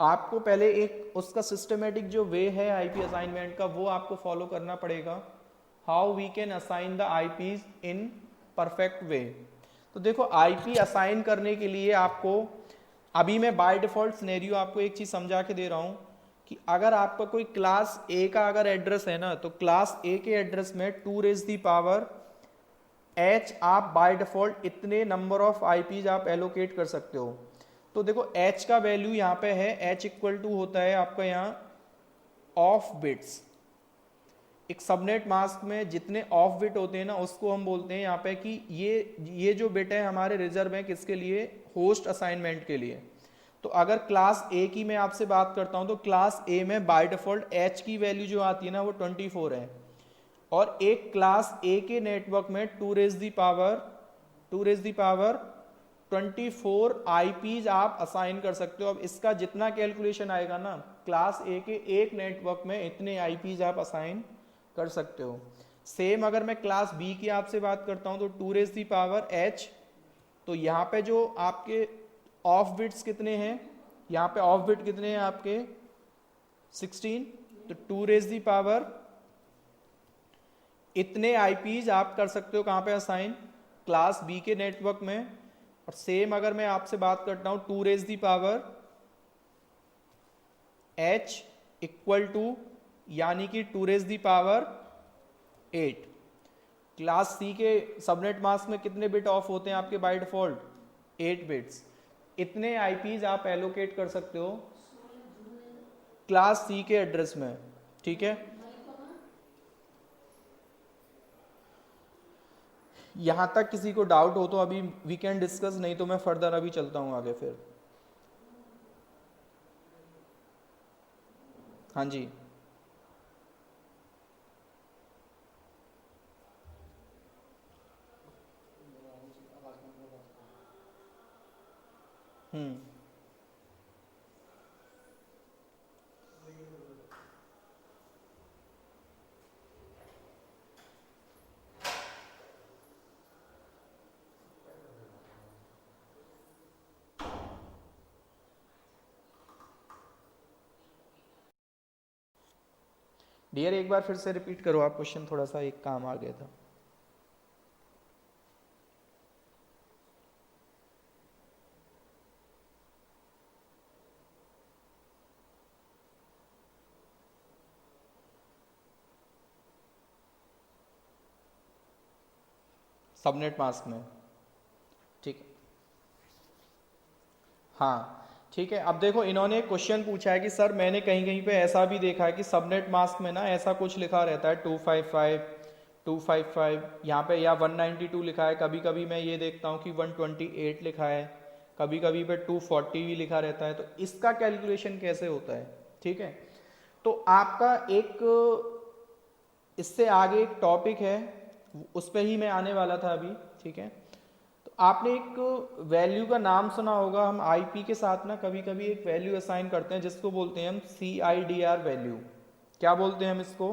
आपको पहले एक उसका सिस्टमेटिक जो वे है आईपी असाइनमेंट का, वो आपको फॉलो करना पड़ेगा। How we can assign the IPs in perfect way. तो देखो आईपी असाइन करने के लिए आपको, अभी मैं बाय डिफॉल्ट सिनेरियो आपको एक चीज समझा के दे रहा हूं कि अगर आपका कोई क्लास ए का अगर एड्रेस है ना, तो क्लास ए के एड्रेस में 2 रेज़ दी पावर h आप बाय डिफॉल्ट इतने नंबर ऑफ आईपीज आप एलोकेट कर सकते हो। तो देखो h का वैल्यू यहाँ पे है, h इक्वल टू होता है आपका यहाँ ऑफ बिट्स। एक सबनेट मास्क में जितने ऑफ बिट होते हैं ना, उसको हम बोलते हैं यहाँ पे कि ये जो बिट है हमारे रिजर्व है किसके लिए? होस्ट असाइनमेंट के लिए। तो अगर क्लास ए की मैं आपसे बात करता हूं तो क्लास ए में बाय डिफॉल्ट h की वैल्यू जो आती है ना वो 24 है, और एक क्लास ए के नेटवर्क में 2 रेज़ दी पावर 24 आईपीज आप असाइन कर सकते हो। अब इसका जितना कैलकुलेशन आएगा ना, क्लास ए के एक नेटवर्क में इतने आईपीज आप असाइन कर सकते हो। सेम अगर मैं क्लास बी की आपसे बात करता हूं तो 2 रेज़ दी पावर h, तो यहाँ पे जो आपके ऑफ बिट्स कितने हैं? यहाँ पे ऑफ बिट कितने हैं आपके? 16, तो 2 रेज दी पावर इतने आईपीज आप कर सकते हो कहाँ पे असाइन, क्लास बी के नेटवर्क में। और सेम अगर मैं आपसे बात करता हूँ 2 raise the power h equal to यानी कि 2 raise the power 8। Class C के सबनेट मास्क में कितने बिट ऑफ होते हैं आपके बाय डिफॉल्ट, 8 बिट्स। इतने आईपीज आप एलोकेट कर सकते हो क्लास सी के एड्रेस में, ठीक है। यहां तक किसी को डाउट हो तो अभी वी कैन डिस्कस, नहीं तो मैं फर्दर अभी चलता हूं आगे फिर। हाँ जी। हम्म। डियर एक बार फिर से रिपीट करो आप क्वेश्चन, थोड़ा सा एक काम आ गया था। सबनेट मास्क में, ठीक है। हाँ ठीक है। अब देखो इन्होंने क्वेश्चन पूछा है कि सर मैंने कहीं कहीं पे ऐसा भी देखा है कि सबनेट मास्क में ना ऐसा कुछ लिखा रहता है 255 255 यहाँ पे, या 192 लिखा है, कभी कभी मैं ये देखता हूँ कि 128 लिखा है, कभी कभी पे 240 भी लिखा रहता है। तो इसका कैलकुलेशन कैसे होता है, ठीक है। तो आपका एक इससे आगे एक टॉपिक है, उस पर ही मैं आने वाला था अभी, ठीक है। तो आपने एक वैल्यू का नाम सुना होगा, हम आईपी के साथ ना कभी कभी एक वैल्यू असाइन करते हैं जिसको बोलते हैं हम CIDR वैल्यू। क्या बोलते हैं हम इसको,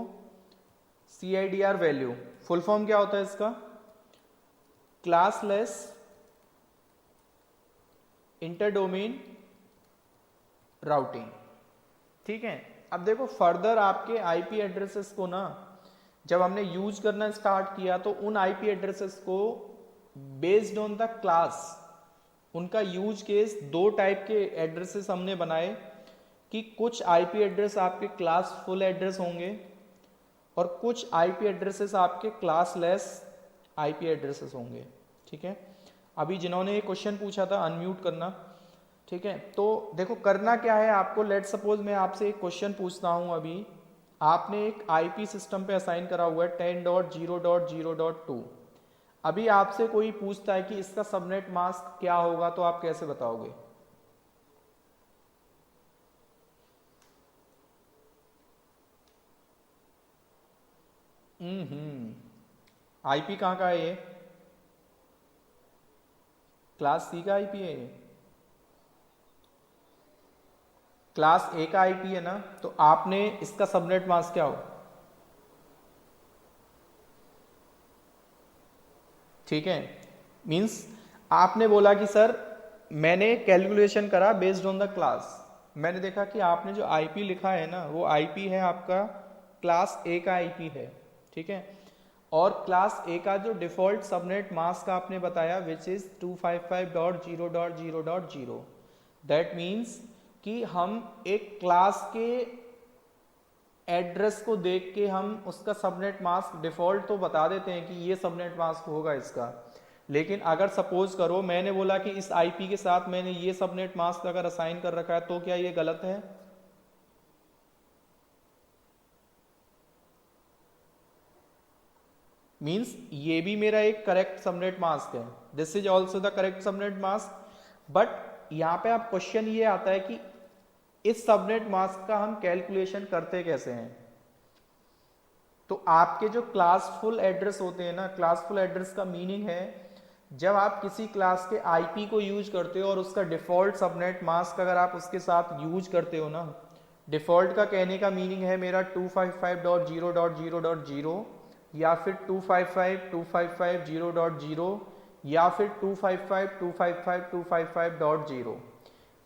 CIDR वैल्यू। फुल फॉर्म क्या होता है इसका, क्लासलेस इंटरडोमेन राउटिंग, ठीक है। अब देखो फर्दर आपके आईपी एड्रेसेस को ना जब हमने यूज करना स्टार्ट किया तो उन आईपी एड्रेसेस को बेस्ड ऑन द क्लास, उनका यूज केस दो टाइप के एड्रेसेस हमने बनाए कि कुछ आईपी एड्रेस आपके क्लास फुल एड्रेस होंगे और कुछ आईपी एड्रेसेस आपके क्लास लेस आईपी एड्रेसेस होंगे, ठीक है। अभी जिन्होंने ये क्वेश्चन पूछा था अनम्यूट करना, ठीक है। तो देखो करना क्या है आपको, लेट सपोज मैं आपसे एक क्वेश्चन पूछता हूं, अभी आपने एक आईपी सिस्टम पे असाइन करा हुआ है 10.0.0.2। अभी आपसे कोई पूछता है कि इसका सबनेट मास्क क्या होगा, तो आप कैसे बताओगे। आईपी कहाँ का है ये, क्लास सी का आईपी है ये, क्लास ए का आईपी है ना। तो आपने इसका सबनेट मास्क क्या हो, ठीक है। मींस आपने बोला कि सर मैंने कैलकुलेशन करा बेस्ड ऑन द क्लास, मैंने देखा कि आपने जो आईपी लिखा है ना वो आईपी है आपका क्लास ए का आईपी है, ठीक है। और क्लास ए का जो डिफॉल्ट सबनेट मास्क आपने बताया विच इज 255.0.0.0, दैट मीन्स कि हम एक क्लास के एड्रेस को देख के हम उसका सबनेट मास्क डिफॉल्ट तो बता देते हैं कि ये सबनेट मास्क होगा इसका। लेकिन अगर सपोज करो मैंने बोला कि इस आईपी के साथ मैंने ये सबनेट मास्क अगर असाइन कर रखा है तो क्या ये गलत है, मीन्स ये भी मेरा एक करेक्ट सबनेट मास्क है, this is also the correct subnet mask. But यहां पे आप क्वेश्चन ये आता है कि इस सबनेट मास्क का हम कैलकुलेशन करते कैसे हैं। तो आपके जो क्लासफुल एड्रेस होते हैं ना, क्लासफुल एड्रेस का मीनिंग है जब आप किसी क्लास के आईपी को यूज करते हो और उसका डिफॉल्ट सबनेट मास्क अगर आप उसके साथ यूज करते हो ना, डिफॉल्ट का कहने का मीनिंग है मेरा 255.0.0.0 या फिर 255.255.0.0 या फिर 255.255.255.0।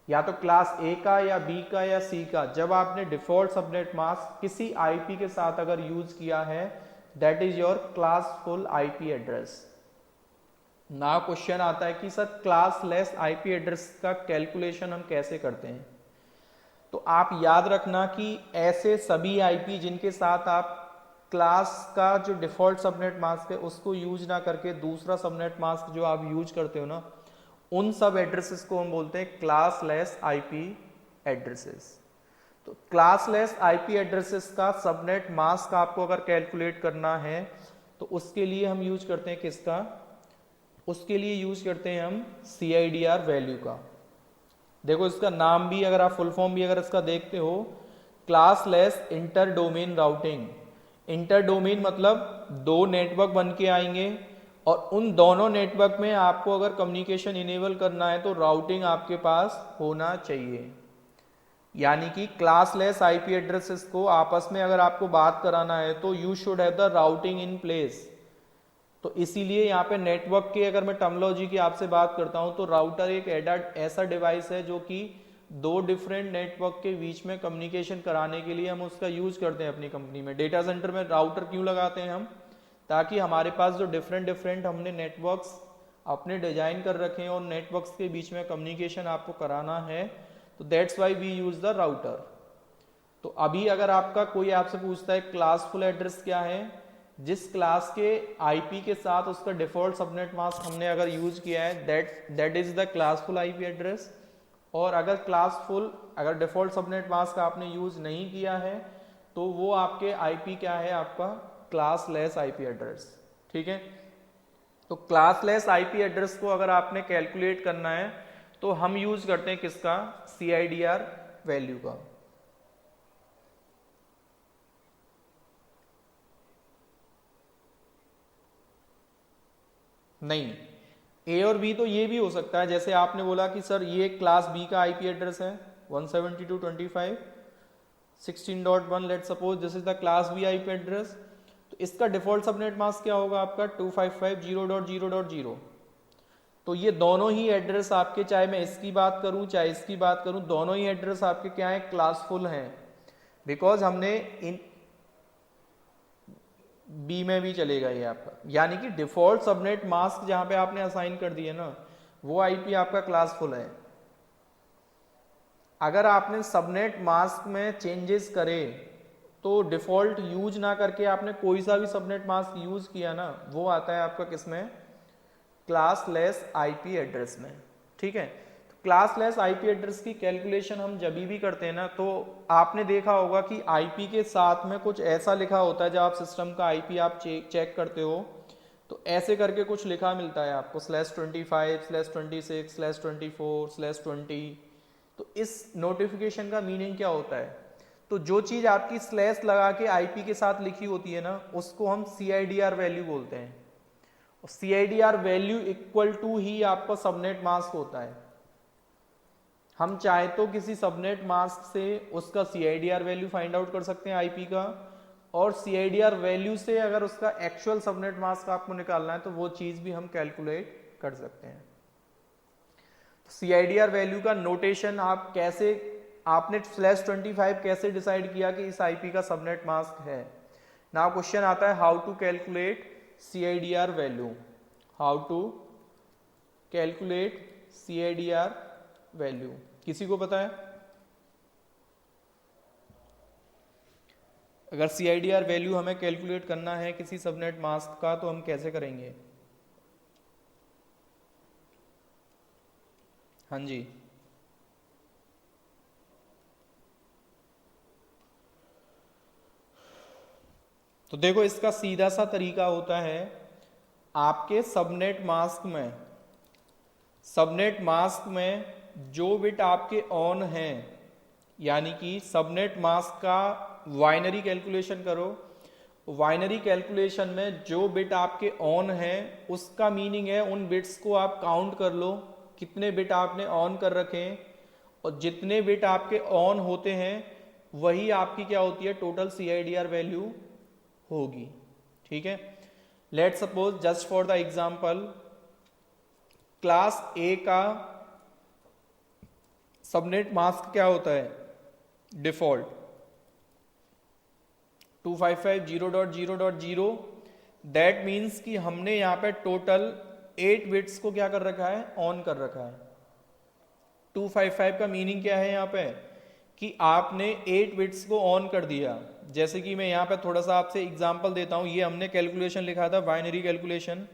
या तो क्लास ए का या बी का या सी का, जब आपने डिफॉल्ट सबनेट मास्क किसी आईपी के साथ अगर यूज किया है, that is your classful IP address. ना क्वेश्चन आता है कि sir class less IP address का कैलकुलेशन हम कैसे करते हैं। तो आप याद रखना कि ऐसे सभी आईपी जिनके साथ आप क्लास का जो डिफॉल्ट सबनेट मास्क है उसको यूज ना करके दूसरा सबनेट मास्क जो आप यूज करते हो ना, उन सब एड्रेसेस को हम बोलते हैं क्लास लेस आईपी एड्रेसेस। तो क्लास लेस आईपी एड्रेसेस का सबनेट मास्क आपको अगर कैलकुलेट करना है तो उसके लिए हम यूज करते हैं किसका, उसके लिए यूज करते हैं हम CIDR वैल्यू का। देखो इसका नाम भी, अगर आप फुल फॉर्म भी अगर इसका देखते हो, class less inter domain routing. Inter domain मतलब दो नेटवर्क बन के आएंगे और उन दोनों नेटवर्क में आपको अगर कम्युनिकेशन इनेबल करना है तो राउटिंग आपके पास होना चाहिए। यानी कि क्लास लेस आईपी एड्रेसेस को आपस में अगर आपको बात कराना है तो you should have the routing in place. तो इसीलिए यहाँ पे नेटवर्क के अगर मैं टर्मिनोलॉजी की आपसे बात करता हूँ तो राउटर एक ऐसा डिवाइस है जो कि दो डिफरेंट नेटवर्क के बीच में कम्युनिकेशन कराने के लिए हम उसका यूज करते हैं अपनी कंपनी में। डेटा सेंटर में राउटर क्यों लगाते हैं हम, ताकि हमारे पास जो डिफरेंट हमने नेटवर्क्स अपने डिजाइन कर रखे हैं और नेटवर्क्स के बीच में कम्युनिकेशन आपको कराना है, तो that's why we use the router. तो अभी अगर आपका कोई आपसे पूछता है क्लासफुल एड्रेस क्या है, जिस क्लास के आईपी के साथ उसका डिफॉल्ट सबनेट मास्क हमने अगर यूज किया है, that is the classful IP address. और अगर डिफॉल्ट सबनेट मास्क आपने यूज नहीं किया है तो वो आपके आईपी क्या है, आपका क्लास लेस आईपी एड्रेस। ठीक है, तो क्लास लेस आईपी एड्रेस को अगर आपने कैलकुलेट करना है तो हम यूज करते हैं किसका, CIDR वैल्यू का। नहीं, ए और बी तो ये भी हो सकता है, जैसे आपने बोला कि सर ये क्लास बी का आईपी एड्रेस है 172.25.16.1, let suppose this is the class B IP address. तो इसका डिफॉल्ट सबनेट मास्क क्या होगा आपका 255.0.0.0। तो ये दोनों ही एड्रेस आपके, चाहे मैं इसकी बात करूं चाहे इसकी बात करूं, दोनों ही एड्रेस आपके क्या है, क्लासफुल हैं। बिकॉज हमने इन बी में भी चलेगा ये आपका, यानी कि डिफॉल्ट सबनेट मास्क जहां पे आपने असाइन कर दिए ना, वो आईपी आपका क्लासफुल है। अगर आपने सबनेट मास्क में चेंजेस करे तो डिफॉल्ट यूज ना करके आपने कोई सा भी सबनेट मास्क यूज किया ना, वो आता है आपका किसमें, क्लास लेस आईपी एड्रेस में। ठीक है, तो क्लास लेस आईपी एड्रेस की कैलकुलेशन हम जब भी करते हैं ना, तो आपने देखा होगा कि आईपी के साथ में कुछ ऐसा लिखा होता है, जब आप सिस्टम का आईपी आप चेक करते हो तो ऐसे करके कुछ लिखा मिलता है आपको, /25/26/24/20। तो इस नोटिफिकेशन का मीनिंग क्या होता है, तो जो चीज आपकी स्लैश लगा के आईपी के साथ लिखी होती है ना, उसको हम CIDR वैल्यू बोलते हैं। CIDR वैल्यू इक्वल टू ही आपका सबनेट मास्क होता है। हम चाहे तो किसी सबनेट मास्क से उसका CIDR वैल्यू फाइंड आउट कर सकते हैं आईपी का, और CIDR वैल्यू से अगर उसका एक्चुअल सबनेट मास्क आपको निकालना है तो वो चीज भी हम कैलकुलेट कर सकते हैं। CIDR वैल्यू का नोटेशन आप कैसे, आपने /25 कैसे डिसाइड किया कि इस आईपी का सबनेट मास्क है। नाउ क्वेश्चन आता है how to calculate CIDR value, how to calculate CIDR value, किसी को पता है? अगर CIDR वैल्यू हमें कैलकुलेट करना है किसी सबनेट मास्क का तो हम कैसे करेंगे? हाँ जी, तो देखो इसका सीधा सा तरीका होता है, आपके सबनेट मास्क में जो बिट आपके ऑन है, यानी कि सबनेट मास्क का वाइनरी कैलकुलेशन करो, वाइनरी कैलकुलेशन में जो बिट आपके ऑन है उसका मीनिंग है उन बिट्स को आप काउंट कर लो, कितने बिट आपने ऑन कर रखे हैं, और जितने बिट आपके ऑन होते हैं वही आपकी क्या होती है, टोटल CIDR वैल्यू होगी। ठीक है, let suppose just for the example, class A का सबनेट मास्क क्या होता है, डिफॉल्ट 255.0.0.0। दैट मीन्स कि हमने यहाँ पे टोटल 8 बिट्स को क्या कर रखा है, ऑन कर रखा है। 255 का मीनिंग क्या है यहाँ पे, कि आपने 8 बिट्स को ऑन कर दिया। जैसे कि मैं यहाँ पे थोड़ा सा आपसे एग्जांपल देता हूँ, ये हमने कैलकुलेशन लिखा था बाइनरी कैलकुलेशन,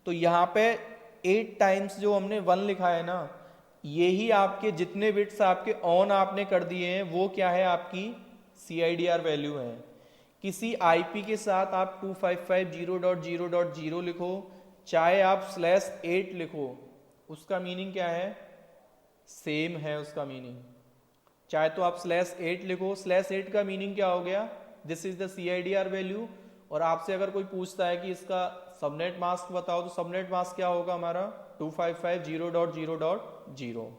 तो यहाँ पे 8 टाइम्स जो हमने 1 लिखा है ना, यही आपके जितने बिट्स आपके ऑन आपने कर दिए हैं वो क्या है, आपकी CIDR वैल्यू है। किसी आईपी के साथ आप 255.0.0.0 लिखो, चाहे आप /8 लिखो, उसका मीनिंग क्या है, सेम है उसका मीनिंग। चाहे तो आप /8 लिखो, /8 का मीनिंग क्या हो गया, this is the CIDR value. और आपसे अगर कोई पूछता है कि इसका सबनेट मास्क बताओ, तो सबनेट मास्क क्या होगा हमारा, 255.0.0.0।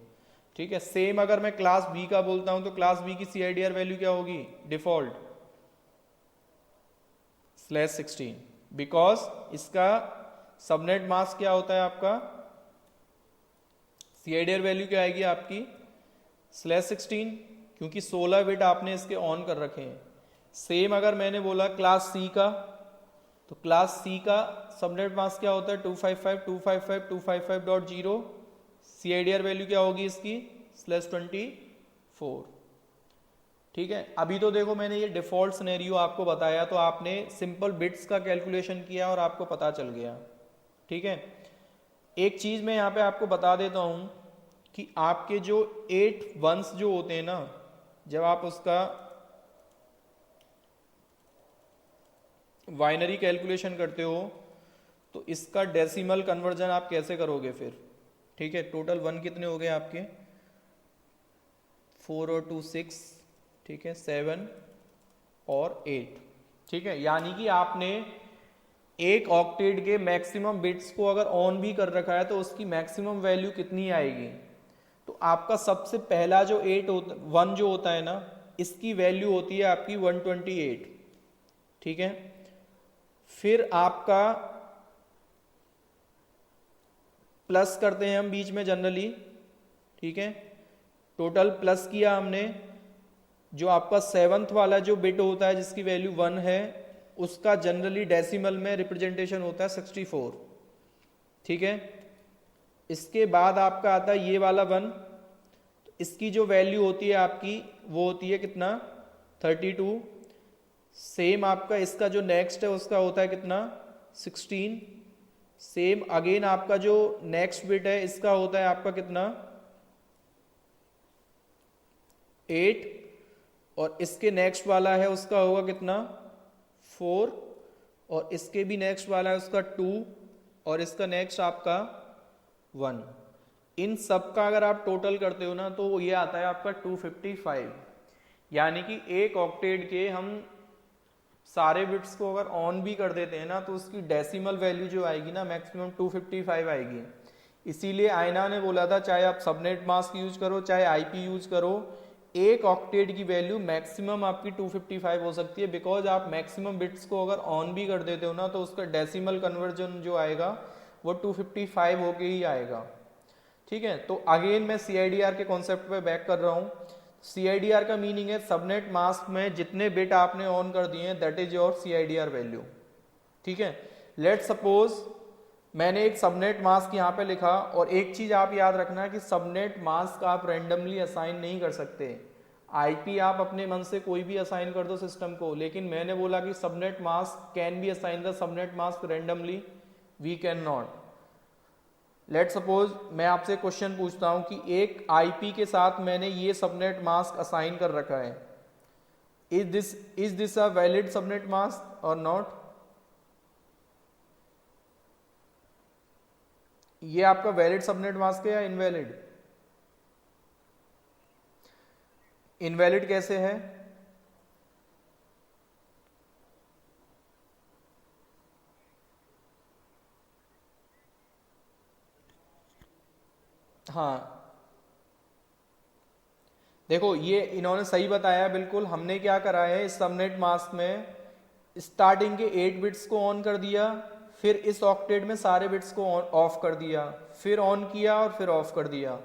ठीक है। सेम अगर मैं क्लास बी का बोलता हूं तो क्लास बी की CIDR वैल्यू क्या होगी, डिफॉल्ट /16, बिकॉज इसका सबनेट मास्क क्या होता है आपका, CIDR वैल्यू क्या आएगी आपकी /16, क्योंकि 16 बिट आपने इसके ऑन कर रखे हैं। सेम अगर मैंने बोला क्लास सी का, तो क्लास सी का सबनेट मास्क क्या होता है, 255.255.255.0। CIDR वैल्यू क्या होगी इसकी, /24। ठीक है। अभी तो देखो मैंने ये डिफॉल्ट सिनेरियो आपको बताया, तो आपने सिंपल बिट्स का कैलकुलेशन किया और आपको पता चल गया। ठीक है। एक चीज मैं यहाँ पे आपको बता देता हूं कि आपके जो 8 वंस जो होते हैं ना, जब आप उसका बाइनरी कैलकुलेशन करते हो तो इसका डेसिमल कन्वर्जन आप कैसे करोगे फिर। ठीक है। टोटल 1 कितने हो गए आपके, 4 और 2 6, ठीक है, 7 और 8। ठीक है। यानी कि आपने एक ऑक्टेट के मैक्सिमम बिट्स को अगर ऑन भी कर रखा है तो उसकी मैक्सिमम वैल्यू कितनी आएगी, तो आपका सबसे पहला जो 1 जो होता है ना, इसकी वैल्यू होती है आपकी 128। ठीक है। फिर आपका प्लस करते हैं हम बीच में जनरली। ठीक है। टोटल प्लस किया हमने, जो आपका 7th वाला जो बिट होता है जिसकी वैल्यू 1 है, उसका जनरली डेसिमल में रिप्रेजेंटेशन होता है 64। ठीक है। इसके बाद आपका आता है ये वाला 1, इसकी जो वैल्यू होती है आपकी वो होती है कितना, 32। सेम आपका इसका जो नेक्स्ट है उसका होता है कितना, 16। सेम अगेन आपका जो नेक्स्ट बिट है इसका होता है आपका कितना, 8। और इसके नेक्स्ट वाला है उसका होगा कितना, 4। और इसके भी नेक्स्ट वाला है उसका 2। और इसका नेक्स्ट आपका 1। इन सब का अगर आप टोटल करते हो ना तो ये आता है आपका 255। यानी कि एक ऑक्टेट के हम सारे बिट्स को अगर ऑन भी कर देते हैं ना तो उसकी डेसिमल वैल्यू जो आएगी ना, मैक्सिमम 255 आएगी। इसीलिए आयना ने बोला था चाहे आप सबनेट मास्क यूज करो चाहे आईपी यूज करो, एक ऑक्टेट की वैल्यू मैक्सिमम आपकी 255 हो सकती है। बिकॉज आप मैक्सिमम बिट्स को अगर ऑन भी कर देते हो ना तो उसका डेसिमल कन्वर्जन जो आएगा वो 255 होके ही आएगा। ठीक है। तो अगेन मैं CIDR के कॉन्सेप्ट पे बैक कर रहा हूँ। CIDR का मीनिंग है सबनेट मास्क में जितने बिट आपने ऑन कर दिए हैं that is your CIDR value. ठीक है। लेट सपोज मैंने एक सबनेट मास्क यहाँ पे लिखा, और एक चीज आप याद रखना कि सबनेट मास्क आप रैंडमली असाइन नहीं कर सकते। आईपी आप अपने मन से कोई भी असाइन कर दो सिस्टम को, लेकिन मैंने बोला कि subnet mask can be assign the subnet mask randomly, we can not. Let suppose मैं आपसे क्वेश्चन पूछता हूं कि एक आईपी के साथ मैंने ये सबनेट मास्क असाइन कर रखा है, is this a valid subnet mask और नॉट। ये आपका वैलिड सबनेट मास्क है या इनवैलिड, इनवैलिड कैसे है, हाँ देखो ये इन्होंने सही बताया बिल्कुल। हमने क्या करा है इस सबनेट मास्क में, स्टार्टिंग के 8 बिट्स को ऑन कर दिया, फिर इस ऑक्टेट में सारे बिट्स को ऑफ कर दिया, फिर ऑन किया और फिर ऑफ कर दिया।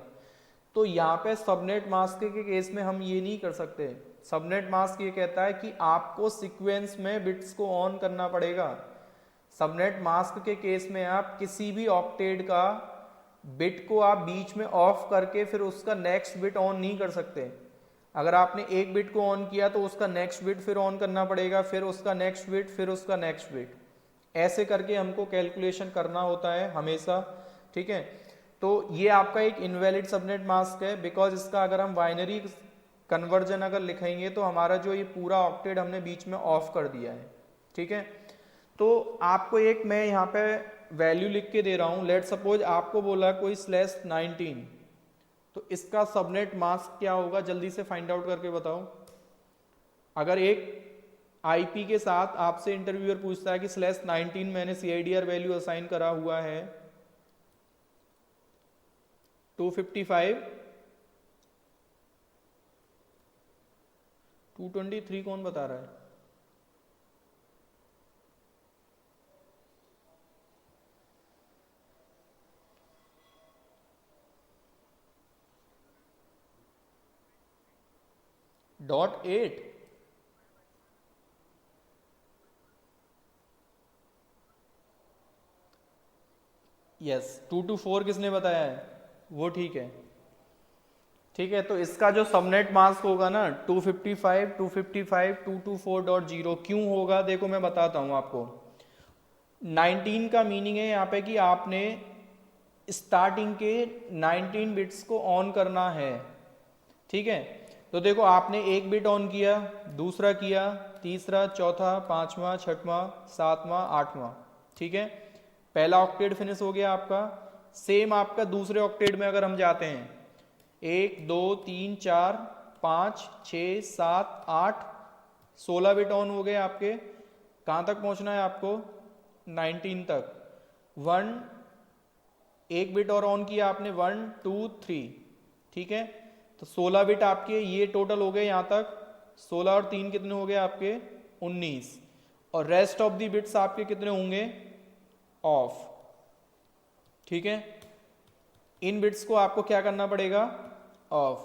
तो यहाँ पे सबनेट मास्क के केस में हम ये नहीं कर सकते। सबनेट मास्क ये कहता है कि आपको सीक्वेंस में बिट्स को ऑन करना पड़ेगा। सबनेट मास्क के केस में आप किसी भी ऑक्टेट का बिट को आप बीच में ऑफ करके फिर उसका नेक्स्ट बिट ऑन नहीं कर सकते। अगर आपने एक बिट को ऑन किया तो उसका नेक्स्ट बिट फिर ऑन करना पड़ेगा, फिर उसका नेक्स्ट बिट, फिर उसका नेक्स्ट बिट, ऐसे करके हमको कैलकुलेशन करना होता है हमेशा। ठीक है, तो ये आपका एक इनवैलिड सबनेट मास्क है, बिकॉज इसका अगर हम बाइनरी कन्वर्जन अगर लिखेंगे तो हमारा जो ये पूरा ऑक्टेट हमने बीच में ऑफ कर दिया है। ठीक है, तो आपको एक मैं यहाँ पे वैल्यू लिख के दे रहा हूँ। लेट सपोज आपको बोला कोई /19, तो इसका सबनेट मास्क क्या होगा, जल्दी से फाइंड आउट करके बताओ। अगर एक आईपी के साथ आपसे इंटरव्यूअर पूछता है कि /19 मैंने CIDR वैल्यू असाइन करा हुआ है 255, 223 कौन बता रहा है? .8 यस, 2 to 4 किसने बताया है? वो ठीक है। ठीक है, तो इसका जो सबनेट मास्क होगा ना 255, 255, 224.0 क्यों होगा, देखो मैं बताता हूं आपको। 19 का मीनिंग है यहाँ पे कि आपने स्टार्टिंग के 19 बिट्स को ऑन करना है। ठीक है, तो देखो आपने एक बिट ऑन किया, दूसरा किया, तीसरा, चौथा, पांचवा, छठवां, सातवां, आठवां। ठीक है, पहला ऑक्टेट फिनिश हो गया आपका। सेम आपका दूसरे ऑक्टेट में अगर हम जाते हैं, 1 2 3 4 5 6 7 8 16 बिट ऑन हो गए आपके। कहाँ तक पहुंचना है आपको? 19 तक। 1 एक बिट और ऑन किया आपने, 1 2 3। ठीक है, तो 16 बिट आपके ये टोटल हो गए यहाँ तक। 16 और 3 कितने हो गए आपके? 19। और रेस्ट ऑफ दी बिट्स आपके कितने होंगे? ऑफ। ठीक है, इन बिट्स को आपको क्या करना पड़ेगा? ऑफ।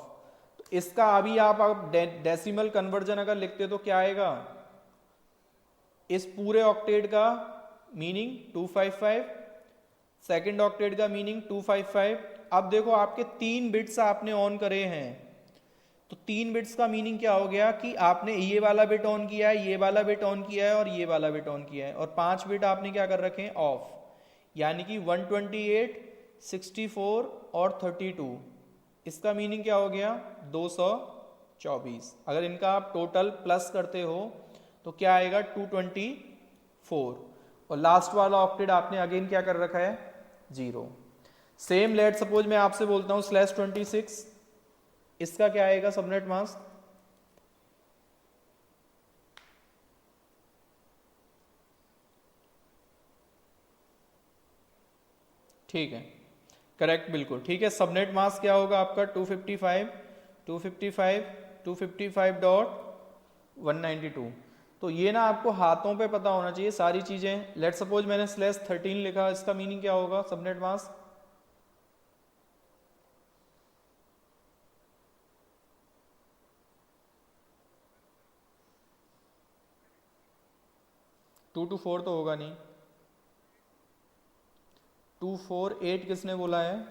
तो इसका अभी आप डेसिमल कन्वर्जन अगर लिखते तो क्या आएगा? इस पूरे ऑक्टेट का मीनिंग 255, सेकेंड ऑक्टेट का मीनिंग 255। अब देखो आपके 3 बिट्स आपने ऑन करे हैं, तो 3 बिट्स का मीनिंग क्या हो गया कि आपने ये वाला बिट ऑन किया है, ये वाला बिट ऑन किया है और ये वाला बिट ऑन किया है, और 5 बिट आपने क्या कर रखे हैं? ऑफ। यानी कि 128, 64 और 32। इसका मीनिंग क्या हो गया? 224। अगर इनका आप टोटल प्लस करते हो तो क्या आएगा? 224। और लास्ट वाला ऑक्टेट आपने अगेन क्या कर रखा है? 0। सेम लेट सपोज मैं आपसे बोलता हूं /26, इसका क्या आएगा सबनेट मास्क? ठीक है, करेक्ट, बिल्कुल ठीक है। सबनेट मास्क क्या होगा आपका? 255, 255, 255.192। तो ये ना आपको हाथों पे पता होना चाहिए सारी चीजें। लेट सपोज मैंने /13 लिखा, इसका मीनिंग क्या होगा सबनेट मास्क? टू टू 4 तो होगा नहीं। 248 किसने बोला है?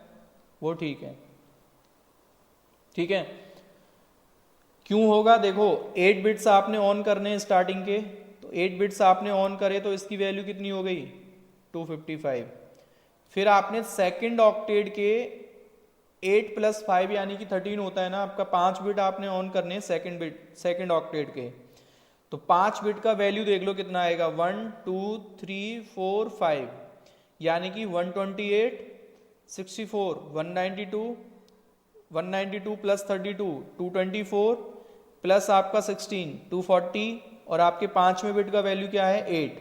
वो ठीक है। ठीक है, क्यों होगा? देखो 8 बिट्स आपने ऑन करने हैं स्टार्टिंग के, तो 8 बिट्स आपने ऑन करे तो इसकी वैल्यू कितनी हो गई? 255। फिर आपने सेकंड ऑक्टेट के 8 + 5 यानी कि 13 होता है ना आपका, 5 बिट आपने ऑन करने सेकंड ऑक्टेट के, तो 5 बिट का वैल्यू देख लो कितना आएगा? 1 2 3 4 5, यानी कि 128, 64, 192, 192 + 32 224 प्लस आपका 16 240, और आपके 5वें बिट का वैल्यू क्या है? 8,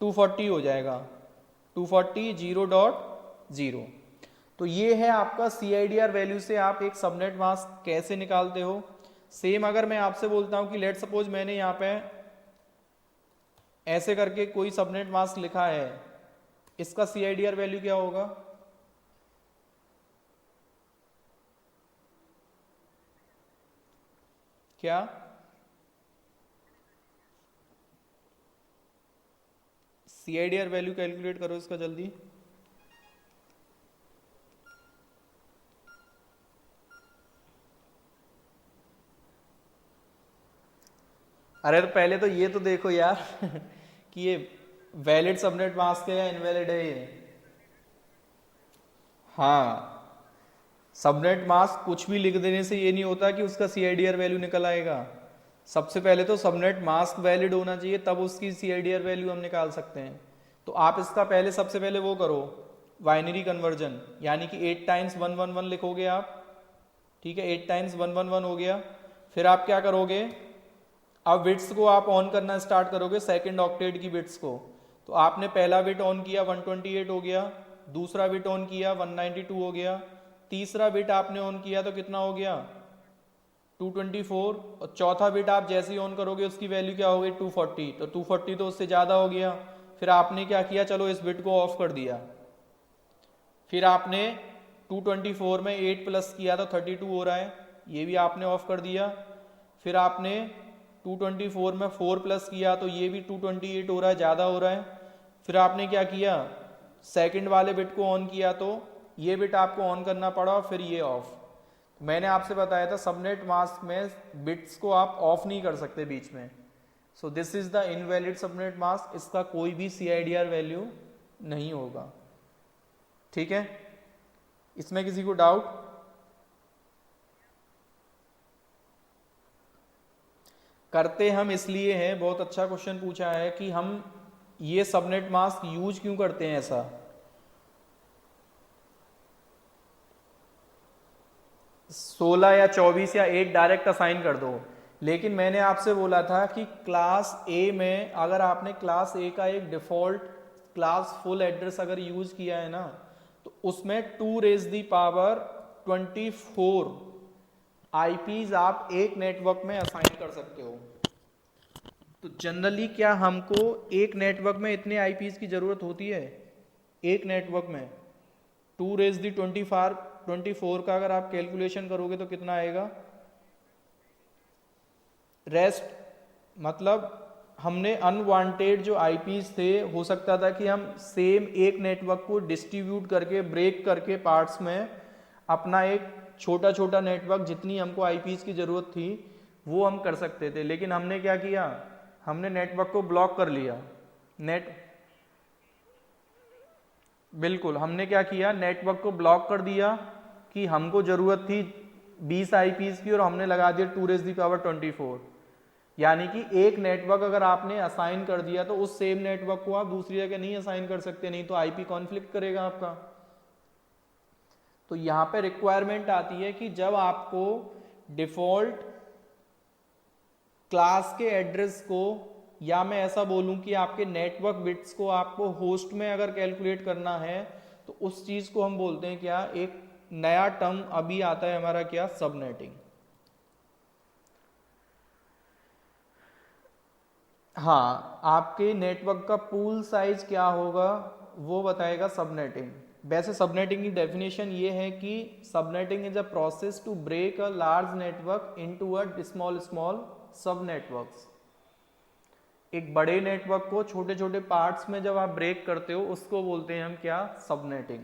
240 हो जाएगा। 240 0.0। तो ये है आपका CIDR वैल्यू से आप एक सबनेट मास्क कैसे निकालते हो। सेम अगर मैं आपसे बोलता हूं कि लेट सपोज मैंने यहाँ पे ऐसे करके कोई सबनेट मास्क लिखा है, इसका CIDR वैल्यू क्या होगा? क्या? CIDR वैल्यू कैलकुलेट करो इसका जल्दी। अरे तो पहले तो ये तो देखो यार कि ये वैलिड सबनेट मास्क है या इनवैलिड है ये। हाँ, सबनेट मास्क कुछ भी लिख देने से ये नहीं होता कि उसका CIDR वैल्यू निकल आएगा। सबसे पहले तो सबनेट मास्क वैलिड होना चाहिए, तब उसकी CIDR वैल्यू हम निकाल सकते हैं। तो आप इसका पहले सबसे पहले वो करो, बाइनरी कन्वर्जन, यानी कि 8 टाइम्स 111 लिखोगे आप। ठीक है, 8 टाइम्स 111 हो गया। फिर आप क्या करोगे, अब बिट्स को आप ऑन करना स्टार्ट करोगे, सेकंड ऑक्टेट की बिट्स को। तो आपने पहला बिट ऑन किया 128 हो गया, दूसरा बिट ऑन किया 192 हो गया, तीसरा बिट आपने ऑन किया तो कितना हो गया 224, और चौथा बिट आप जैसे ही ऑन करोगे उसकी वैल्यू क्या हो गई 240, तो 240 तो उससे ज़्यादा हो गया। फिर आपने क्या किया, चलो इस बिट को ऑफ कर दिया। फिर आपने 224 में 8 प्लस किया तो 32 हो रहा है, ये भी आपने ऑफ कर दिया। फिर आपने 224 में 4 प्लस किया तो ये भी 228 हो रहा है, ज़्यादा हो रहा है। फिर आपने क्या किया, सेकंड वाले बिट को ऑन किया तो ये बिट आपको ऑन करना पड़ा, फिर ये ऑफ। मैंने आपसे बताया था सबनेट मास्क में बिट्स को आप ऑफ नहीं कर सकते बीच में। So this is the invalid subnet mask, इसका कोई भी CIDR वैल्यू नहीं होगा। ठीक है, इसमें किसी को डाउट? करते हम इसलिए हैं, बहुत अच्छा क्वेश्चन पूछा है कि हम ये सबनेट मास्क यूज क्यों करते हैं ऐसा। 16 या 24 या 8 डायरेक्ट असाइन कर दो, लेकिन मैंने आपसे बोला था कि क्लास ए में अगर आपने क्लास ए का एक डिफॉल्ट क्लास फुल एड्रेस अगर यूज किया है ना, तो उसमें 2 रेज दी पावर 24 आईपीज आप एक नेटवर्क में असाइन कर सकते हो। तो जनरली क्या हमको एक नेटवर्क में इतने आईपीज की जरूरत होती है? एक नेटवर्क में 2 रेज दी 24 का अगर आप कैलकुलेशन करोगे तो कितना आएगा? रेस्ट मतलब हमने अनवांटेड जो आईपीज थे, हो सकता था कि हम सेम एक नेटवर्क को डिस्ट्रीब्यूट करके ब्रेक करके पार्ट्स में अपना एक छोटा छोटा नेटवर्क, जितनी हमको आईपीज की जरूरत थी वो हम कर सकते थे। लेकिन हमने क्या किया, हमने नेटवर्क को ब्लॉक कर लिया। बिल्कुल, हमने क्या किया, नेटवर्क को ब्लॉक कर दिया कि हमको जरूरत थी 20 आईपीज की और हमने लगा दिया 2 रेज़ दी पावर 24। यानी कि एक नेटवर्क अगर आपने असाइन कर दिया तो उस सेम नेटवर्क को आप दूसरी जगह नहीं असाइन कर सकते, नहीं तो आईपी कॉन्फ्लिक्ट करेगा आपका। तो यहां पे रिक्वायरमेंट आती है कि जब आपको डिफॉल्ट क्लास के एड्रेस को, या मैं ऐसा बोलूं कि आपके नेटवर्क बिट्स को आपको होस्ट में अगर कैलकुलेट करना है, तो उस चीज को हम बोलते हैं क्या, एक नया टर्म अभी आता है हमारा क्या, सबनेटिंग। हाँ, आपके नेटवर्क का पूल साइज क्या होगा वो बताएगा सबनेटिंग। वैसे सबनेटिंग की डेफिनेशन ये है कि subnetting is a process to break a large network into a small small sub networks. एक बड़े नेटवर्क को छोटे छोटे पार्ट्स में जब आप ब्रेक करते हो उसको बोलते हैं हम क्या, सबनेटिंग।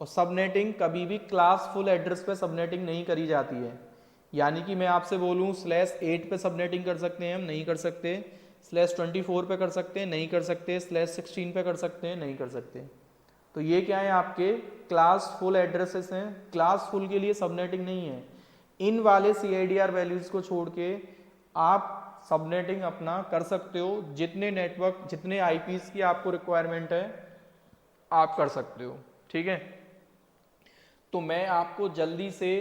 और सबनेटिंग कभी भी क्लास फुल एड्रेस पे सबनेटिंग नहीं करी जाती है। यानी कि मैं आपसे बोलूं /8 पे सबनेटिंग कर सकते हैं हम, नहीं कर सकते। /24 पे कर सकते हैं, नहीं कर सकते। /16 पे कर सकते हैं, नहीं कर सकते। तो ये क्या है, आपके क्लास फुल एड्रेसेस हैं। क्लास फुल के लिए सबनेटिंग नहीं है। इन वाले CIDR वैल्यूज को छोड़ के आप सबनेटिंग अपना कर सकते हो, जितने नेटवर्क जितने आईपीज की आपको रिक्वायरमेंट है आप कर सकते हो। ठीक है, तो मैं आपको जल्दी से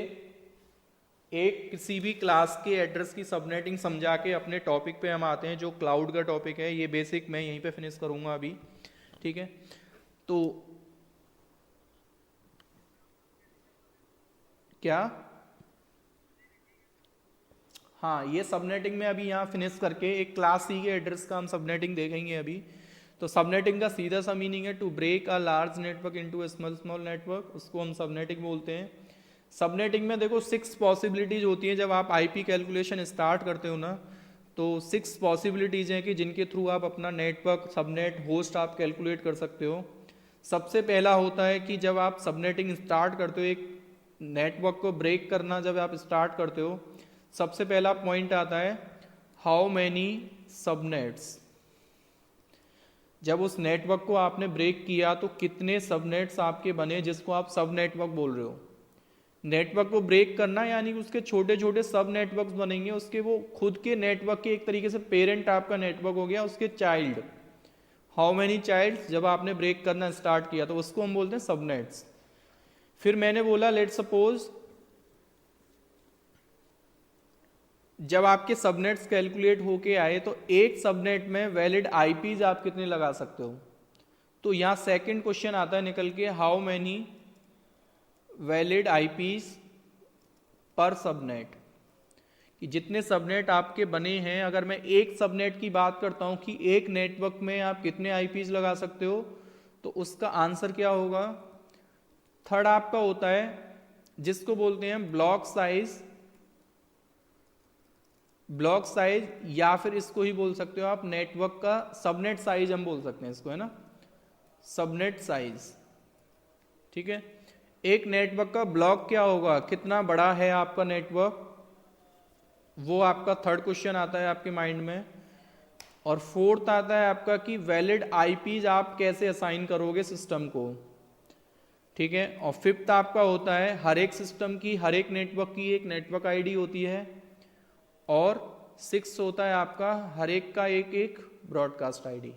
एक किसी भी क्लास के एड्रेस की सबनेटिंग समझा के अपने टॉपिक पे हम आते हैं, जो क्लाउड का टॉपिक है। ये बेसिक मैं यहीं पे फिनिश करूंगा अभी। ठीक है, तो क्या, हाँ, ये सबनेटिंग में अभी यहाँ फिनिश करके एक क्लास सी के एड्रेस का हम सबनेटिंग देखेंगे अभी। तो सबनेटिंग का सीधा सा मीनिंग है to break a large network into a small small network, उसको हम सबनेटिंग बोलते हैं। सबनेटिंग में देखो 6 पॉसिबिलिटीज होती हैं जब आप आईपी कैलकुलेशन स्टार्ट करते हो ना, तो 6 पॉसिबिलिटीज हैं कि जिनके थ्रू आप अपना नेटवर्क, सबनेट, होस्ट आप कैलकुलेट कर सकते हो। सबसे पहला होता है कि जब आप सबनेटिंग स्टार्ट करते हो, एक नेटवर्क को ब्रेक करना जब आप स्टार्ट करते हो, सबसे पहला पॉइंट आता है हाउ मैनी सबनेट्स। जब उस नेटवर्क को आपने ब्रेक किया तो कितने सबनेट्स आपके बने, जिसको आप सब नेटवर्क बोल रहे हो। नेटवर्क को ब्रेक करना यानी कि उसके छोटे छोटे सब नेटवर्क बनेंगे, उसके वो खुद के नेटवर्क के एक तरीके से पेरेंट आपका नेटवर्क हो गया, उसके चाइल्ड। हाउ मैनी चाइल्ड जब आपने ब्रेक करना स्टार्ट किया तो उसको हम बोलते हैं सबनेट्स। फिर मैंने बोला लेट सपोज जब आपके सबनेट्स कैलकुलेट होके आए तो एक सबनेट में वैलिड आईपीज आप कितने लगा सकते हो। तो यहां सेकंड क्वेश्चन आता है निकल के हाउ मैनी वैलिड आईपीज पर सबनेट, कि जितने सबनेट आपके बने हैं, अगर मैं एक सबनेट की बात करता हूं कि एक नेटवर्क में आप कितने आईपीज लगा सकते हो, तो उसका आंसर क्या होगा। थर्ड आपका होता है जिसको बोलते हैं ब्लॉक साइज, ब्लॉक साइज या फिर इसको ही बोल सकते हो आप नेटवर्क का सबनेट साइज, हम बोल सकते हैं इसको, है ना, सबनेट साइज। ठीक है, एक नेटवर्क का ब्लॉक क्या होगा, कितना बड़ा है आपका नेटवर्क, वो आपका थर्ड क्वेश्चन आता है आपके माइंड में। और फोर्थ आता है आपका कि वैलिड आईपीज आप कैसे असाइन करोगे सिस्टम को। ठीक है, और फिफ्थ आपका होता है हर एक सिस्टम की, हर एक नेटवर्क की एक नेटवर्क आईडी होती है। और सिक्स होता है आपका हर एक का एक एक ब्रॉडकास्ट आईडी।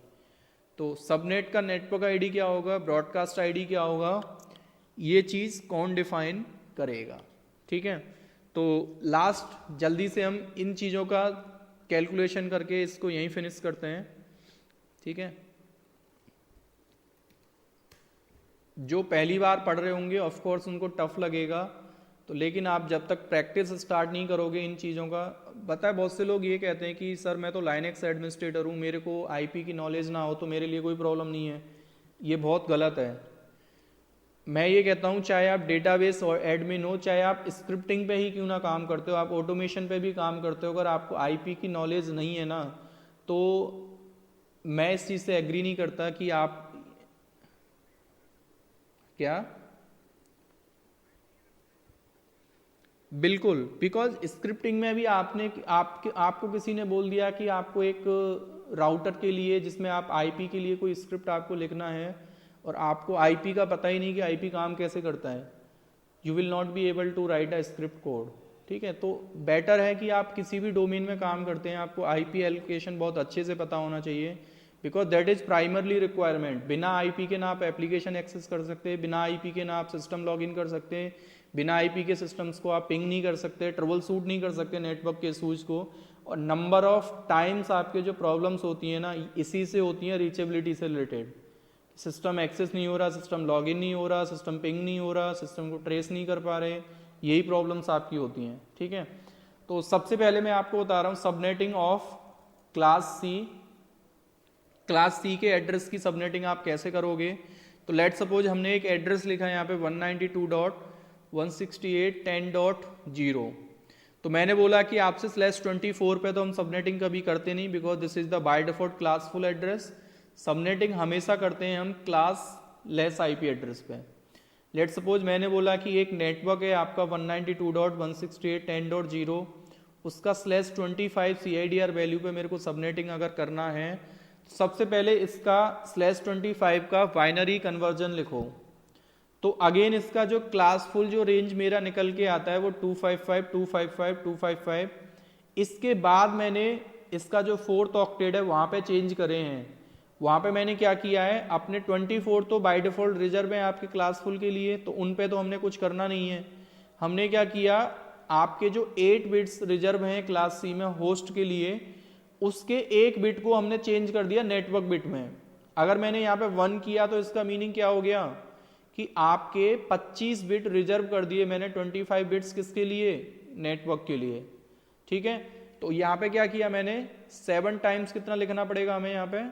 तो सबनेट का नेटवर्क आईडी क्या होगा, ब्रॉडकास्ट आईडी क्या होगा, ये चीज़ कौन डिफाइन करेगा। ठीक है, तो लास्ट जल्दी से हम इन चीज़ों का कैलकुलेशन करके इसको यहीं फिनिश करते हैं। ठीक है, जो पहली बार पढ़ रहे होंगे ऑफ कोर्स उनको टफ लगेगा, तो लेकिन आप जब तक प्रैक्टिस स्टार्ट नहीं करोगे इन चीज़ों का, पता है बहुत से लोग ये कहते हैं कि सर मैं तो लाइनक्स एडमिनिस्ट्रेटर हूँ, मेरे को आईपी की नॉलेज ना हो तो मेरे लिए कोई प्रॉब्लम नहीं है। ये बहुत गलत है। मैं ये कहता हूँ चाहे आप डेटाबेस और एडमिन हो, चाहे आप स्क्रिप्टिंग पे ही क्यों ना काम करते हो, आप ऑटोमेशन पे भी काम करते हो, अगर आपको आईपी की नॉलेज नहीं है ना, तो मैं इस चीज़ से एग्री नहीं करता कि आप क्या, बिल्कुल, बिकॉज स्क्रिप्टिंग में भी आपको किसी ने बोल दिया कि आपको एक राउटर के लिए जिसमें आप आईपी के लिए कोई स्क्रिप्ट आपको लिखना है और आपको आईपी का पता ही नहीं कि आईपी काम कैसे करता है, you will not be able to write a script code. ठीक है, तो बेटर है कि आप किसी भी डोमेन में काम करते हैं आपको आईपी एलोकेशन बहुत अच्छे से पता होना चाहिए, because that is primarily requirement. बिना आईपी के ना आप एप्लीकेशन एक्सेस कर सकते हैं, बिना आईपी के ना आप सिस्टम लॉग इन कर सकते हैं, बिना आईपी के सिस्टम्स को आप पिंग नहीं कर सकते, ट्रबल शूट नहीं कर सकते नेटवर्क के इशूज को। और नंबर ऑफ टाइम्स आपके जो प्रॉब्लम्स होती हैं ना, इसी से होती हैं, रीचेबिलिटी से रिलेटेड। सिस्टम एक्सेस नहीं हो रहा, सिस्टम लॉग इन नहीं हो रहा, सिस्टम पिंग नहीं हो रहा, सिस्टम को ट्रेस नहीं कर पा रहे, यही प्रॉब्लम्स आपकी होती हैं। ठीक है, तो सबसे पहले मैं आपको बता रहा हूँ subnetting of class C. Class C के एड्रेस की सबनेटिंग आप कैसे करोगे। तो लेट सपोज हमने एक एड्रेस लिखा है यहाँ पे 192.168.10.0, तो मैंने बोला कि आपसे /24 पे तो हम सबनेटिंग कभी करते नहीं, because this is the by default classful address. Subnetting हमेशा करते हैं हम क्लास लेस आईपी एड्रेस पे। लेट सपोज मैंने बोला कि एक नेटवर्क है आपका 192.168.10.0, उसका /25 CIDR वैल्यू पे मेरे को सबनेटिंग अगर करना है, सबसे पहले इसका /25 का बाइनरी कन्वर्जन लिखो। तो अगेन इसका जो क्लासफुल जो रेंज मेरा निकल के आता है वो 255, 255, 255। इसके बाद मैंने इसका जो 4th ऑक्टेट है वहां पे चेंज करे हैं। वहां पे मैंने क्या किया है, अपने 24 तो बाय डिफॉल्ट रिजर्व है आपके क्लासफुल के लिए, तो उन पे तो हमने कुछ करना नहीं है। हमने क्या किया, आपके जो 8 बिट्स रिजर्व हैं क्लास सी में होस्ट के लिए, उसके एक बिट को हमने चेंज कर दिया नेटवर्क बिट में। अगर मैंने यहाँ पे 1 किया तो इसका मीनिंग क्या हो गया कि आपके 25 बिट रिजर्व कर दिए मैंने, 25 बिट्स किसके लिए, नेटवर्क के लिए। ठीक है, तो यहाँ पे क्या किया मैंने, 7 टाइम्स कितना लिखना पड़ेगा हमें यहाँ पे,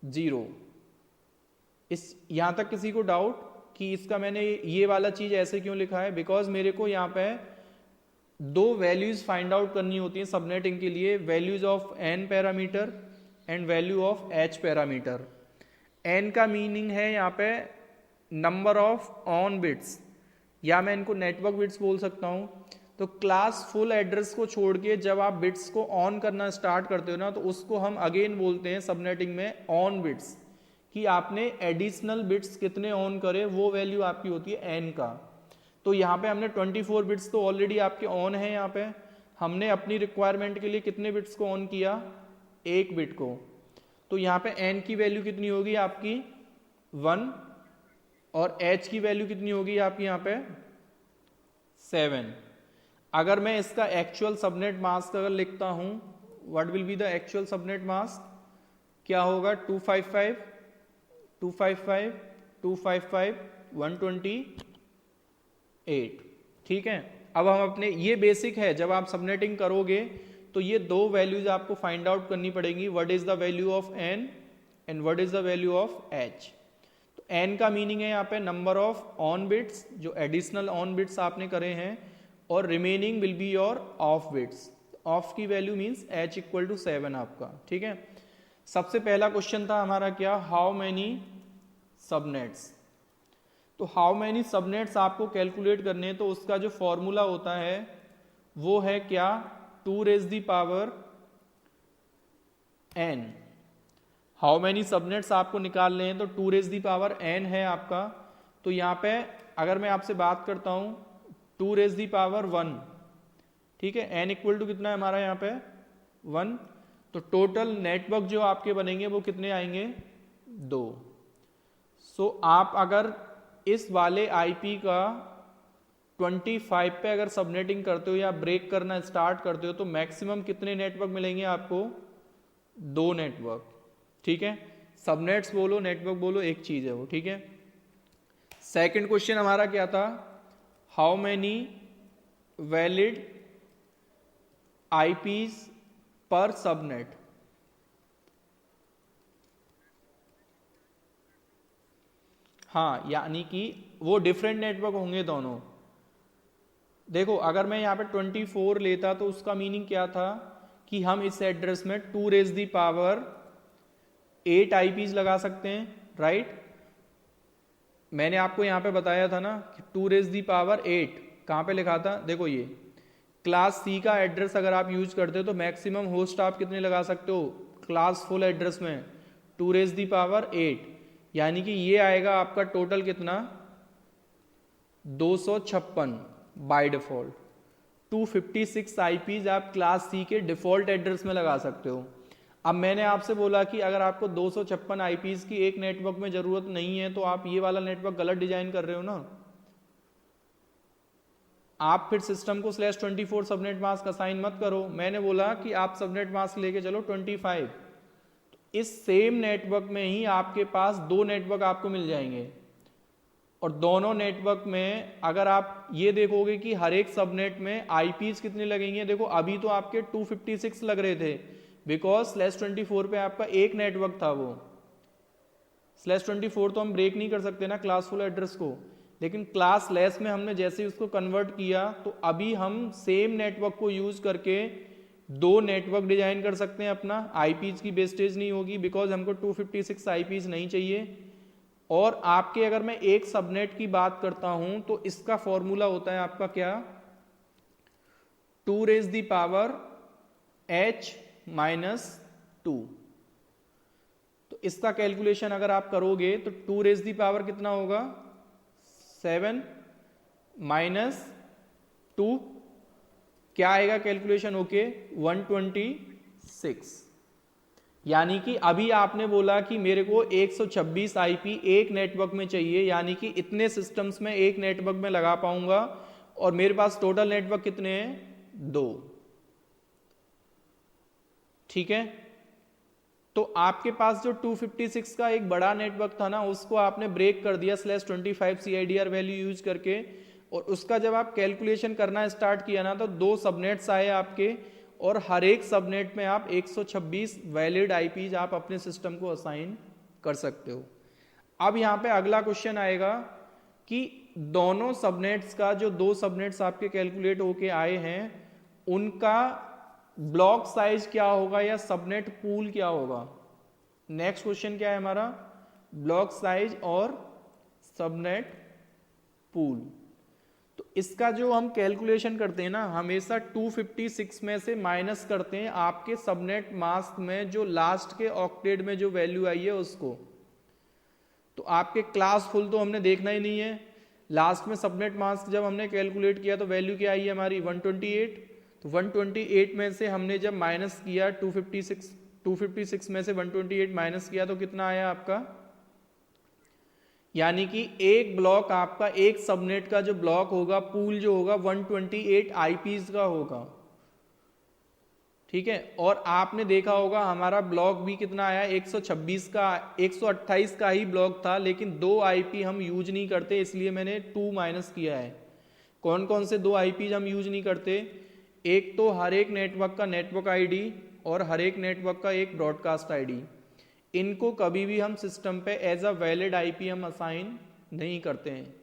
0। इस यहां तक किसी को डाउट, कि इसका मैंने ये वाला चीज़ ऐसे क्यों लिखा है, बिकॉज मेरे को यहाँ पे दो वैल्यूज फाइंड आउट करनी होती है सबनेटिंग के लिए, values of N parameter and value of H parameter. N का मीनिंग है यहाँ पे नंबर ऑफ ऑन बिट्स, या मैं इनको नेटवर्क बिट्स बोल सकता हूँ। तो क्लास फुल एड्रेस को छोड़ के जब आप बिट्स को ऑन करना स्टार्ट करते हो ना, तो उसको हम अगेन बोलते हैं सबनेटिंग में ऑन बिट्स, कि आपने एडिशनल बिट्स कितने ऑन करे, वो वैल्यू आपकी होती है एन का। तो यहाँ पे हमने 24 बिट्स तो ऑलरेडी आपके ऑन है, यहाँ पे हमने अपनी रिक्वायरमेंट के लिए कितने बिट्स को ऑन किया, 1 बिट को। तो यहाँ पे एन की वैल्यू कितनी होगी आपकी 1, और एच की वैल्यू कितनी होगी आपकी यहाँ पे 7। अगर मैं इसका एक्चुअल सबनेट मास्क अगर लिखता हूँ, what will be the actual subnet mask, क्या होगा 255 255 255 128। ठीक है, अब हम अपने, ये बेसिक है, जब आप सबनेटिंग करोगे तो ये दो वैल्यूज आपको फाइंड आउट करनी पड़ेगी, what is the value of N and what is the value of H. तो एन का मीनिंग है यहाँ पे नंबर ऑफ ऑन बिट्स, जो एडिशनल ऑन बिट्स आपने करे हैं, और remaining will be your off bits. Off की value means H equal to 7 आपका। ठीक है, सबसे पहला क्वेश्चन था हमारा क्या, हाउ मैनी सबनेट्स। तो हाउ मैनी सबनेट्स आपको कैलकुलेट करने हैं, तो उसका जो फॉर्मूला होता है वो है क्या, 2 raise the power n। How many subnets आपको निकालने हैं तो 2 रेज़ दी पावर n है आपका। तो यहाँ पे अगर मैं आपसे बात करता हूँ 2 रेज़ दी पावर 1, ठीक है, n इक्वल टू कितना है हमारा यहाँ पे 1। तो टोटल नेटवर्क जो आपके बनेंगे वो कितने आएंगे 2। सो आप अगर इस वाले आईपी का 25 पे अगर सबनेटिंग करते हो या ब्रेक करना स्टार्ट करते हो, तो मैक्सिमम कितने नेटवर्क मिलेंगे आपको 2 नेटवर्क। ठीक है, सबनेट्स बोलो नेटवर्क बोलो एक चीज है वो। ठीक है, सेकंड क्वेश्चन हमारा क्या था, हाउ मैनी वैलिड आईपीज पर सबनेट। हाँ, यानी कि वो डिफरेंट नेटवर्क होंगे दोनों। देखो अगर मैं यहाँ पे 24 लेता तो उसका मीनिंग क्या था कि हम इस एड्रेस में 2 रेज दी पावर 8 आईपीज लगा सकते हैं, राइट। मैंने आपको यहाँ पे बताया था ना कि 2 रेज दी पावर 8 कहाँ पे लिखा था, देखो ये क्लास सी का एड्रेस अगर आप यूज करते हो तो मैक्सिमम होस्ट आप कितने लगा सकते हो क्लास फुल एड्रेस में 2 रेज दी पावर 8, यानी कि ये आएगा आपका टोटल कितना 256 बाय डिफॉल्ट। 256 आईपीज आप क्लास सी के डिफॉल्ट एड्रेस में लगा सकते हो। अब मैंने आपसे बोला कि अगर आपको 256 आईपीज की एक नेटवर्क में जरूरत नहीं है तो आप ये वाला नेटवर्क गलत डिजाइन कर रहे हो ना। आप फिर सिस्टम को /24 सबनेट मास्क असाइन मत करो। मैंने बोला कि आप सबनेट मास्क लेके चलो 25। इस सेम नेटवर्क में ही आपके पास 2 नेटवर्क आपको मिल जाएंगे, और दोनों नेटवर्क में अगर आप ये देखोगे कि हर एक सबनेट में आईपीज कितने लगेंगे, देखो अभी तो आपके 256 लग रहे थे बिकॉज /24 पे आपका एक नेटवर्क था। वो /24 तो हम ब्रेक नहीं कर सकते ना क्लासफुल एड्रेस को, लेकिन क्लास लेस में हमने जैसे ही उसको कन्वर्ट किया तो अभी हम सेम नेटवर्क को यूज करके 2 नेटवर्क डिजाइन कर सकते हैं अपना। आईपीज की वेस्टेज नहीं होगी बिकॉज हमको 256 आईपीज नहीं चाहिए। और आपके अगर मैं एक सबनेट की बात करता हूं तो इसका फॉर्मूला होता है आपका क्या 2 रेज दी पावर h माइनस 2। तो इसका कैलकुलेशन अगर आप करोगे तो 2 रेज दी पावर कितना होगा 7 माइनस 2 क्या आएगा कैलकुलेशन होके 126। यानी कि अभी आपने बोला कि मेरे को 126 आईपी एक नेटवर्क में चाहिए, यानी कि इतने सिस्टम्स में एक नेटवर्क में लगा पाऊंगा, और मेरे पास टोटल नेटवर्क कितने हैं 2। ठीक है, तो आपके पास जो 256 का एक बड़ा नेटवर्क था ना उसको आपने ब्रेक कर दिया /25 CIDR वैल्यू यूज करके, और उसका जब आप कैलकुलेशन करना स्टार्ट किया ना तो 2 सबनेट्स आए आपके, और हर एक सबनेट में आप 126 वैलिड आईपीज आप अपने सिस्टम को असाइन कर सकते हो। अब यहाँ पे अगला क्वेश्चन आएगा कि दोनों सबनेट्स का जो दो सबनेट्स आपके कैलकुलेट होके आए हैं उनका ब्लॉक साइज क्या होगा या सबनेट पूल क्या होगा। नेक्स्ट क्वेश्चन क्या है हमारा, ब्लॉक साइज और सबनेट पूल। तो इसका जो हम कैलकुलेशन करते हैं ना, हमेशा 256 में से माइनस करते हैं आपके सबनेट मास्क में जो लास्ट के ऑक्टेट में जो वैल्यू आई है उसको। तो आपके क्लास फुल तो हमने देखना ही नहीं है, लास्ट में सबनेट मास्क जब हमने कैलकुलेट किया तो वैल्यू क्या आई है हमारी 128। तो 128 में से हमने जब माइनस किया 256 में से 128 माइनस किया तो कितना आया आपका, यानी कि एक ब्लॉक आपका, एक सबनेट का जो ब्लॉक होगा पूल जो होगा 128 आईपीज का होगा, ठीक है। और आपने देखा होगा हमारा ब्लॉक भी कितना आया 126 का, 128 का ही ब्लॉक था, लेकिन दो आईपी हम यूज नहीं करते इसलिए मैंने 2 माइनस किया है। कौन कौन से दो आईपी हम यूज नहीं करते, एक तो हर एक नेटवर्क का नेटवर्क आईडी और हर एक नेटवर्क का एक ब्रॉडकास्ट आईडी। इनको कभी भी हम सिस्टम पे एज अ वैलिड आईपी हम असाइन नहीं करते हैं।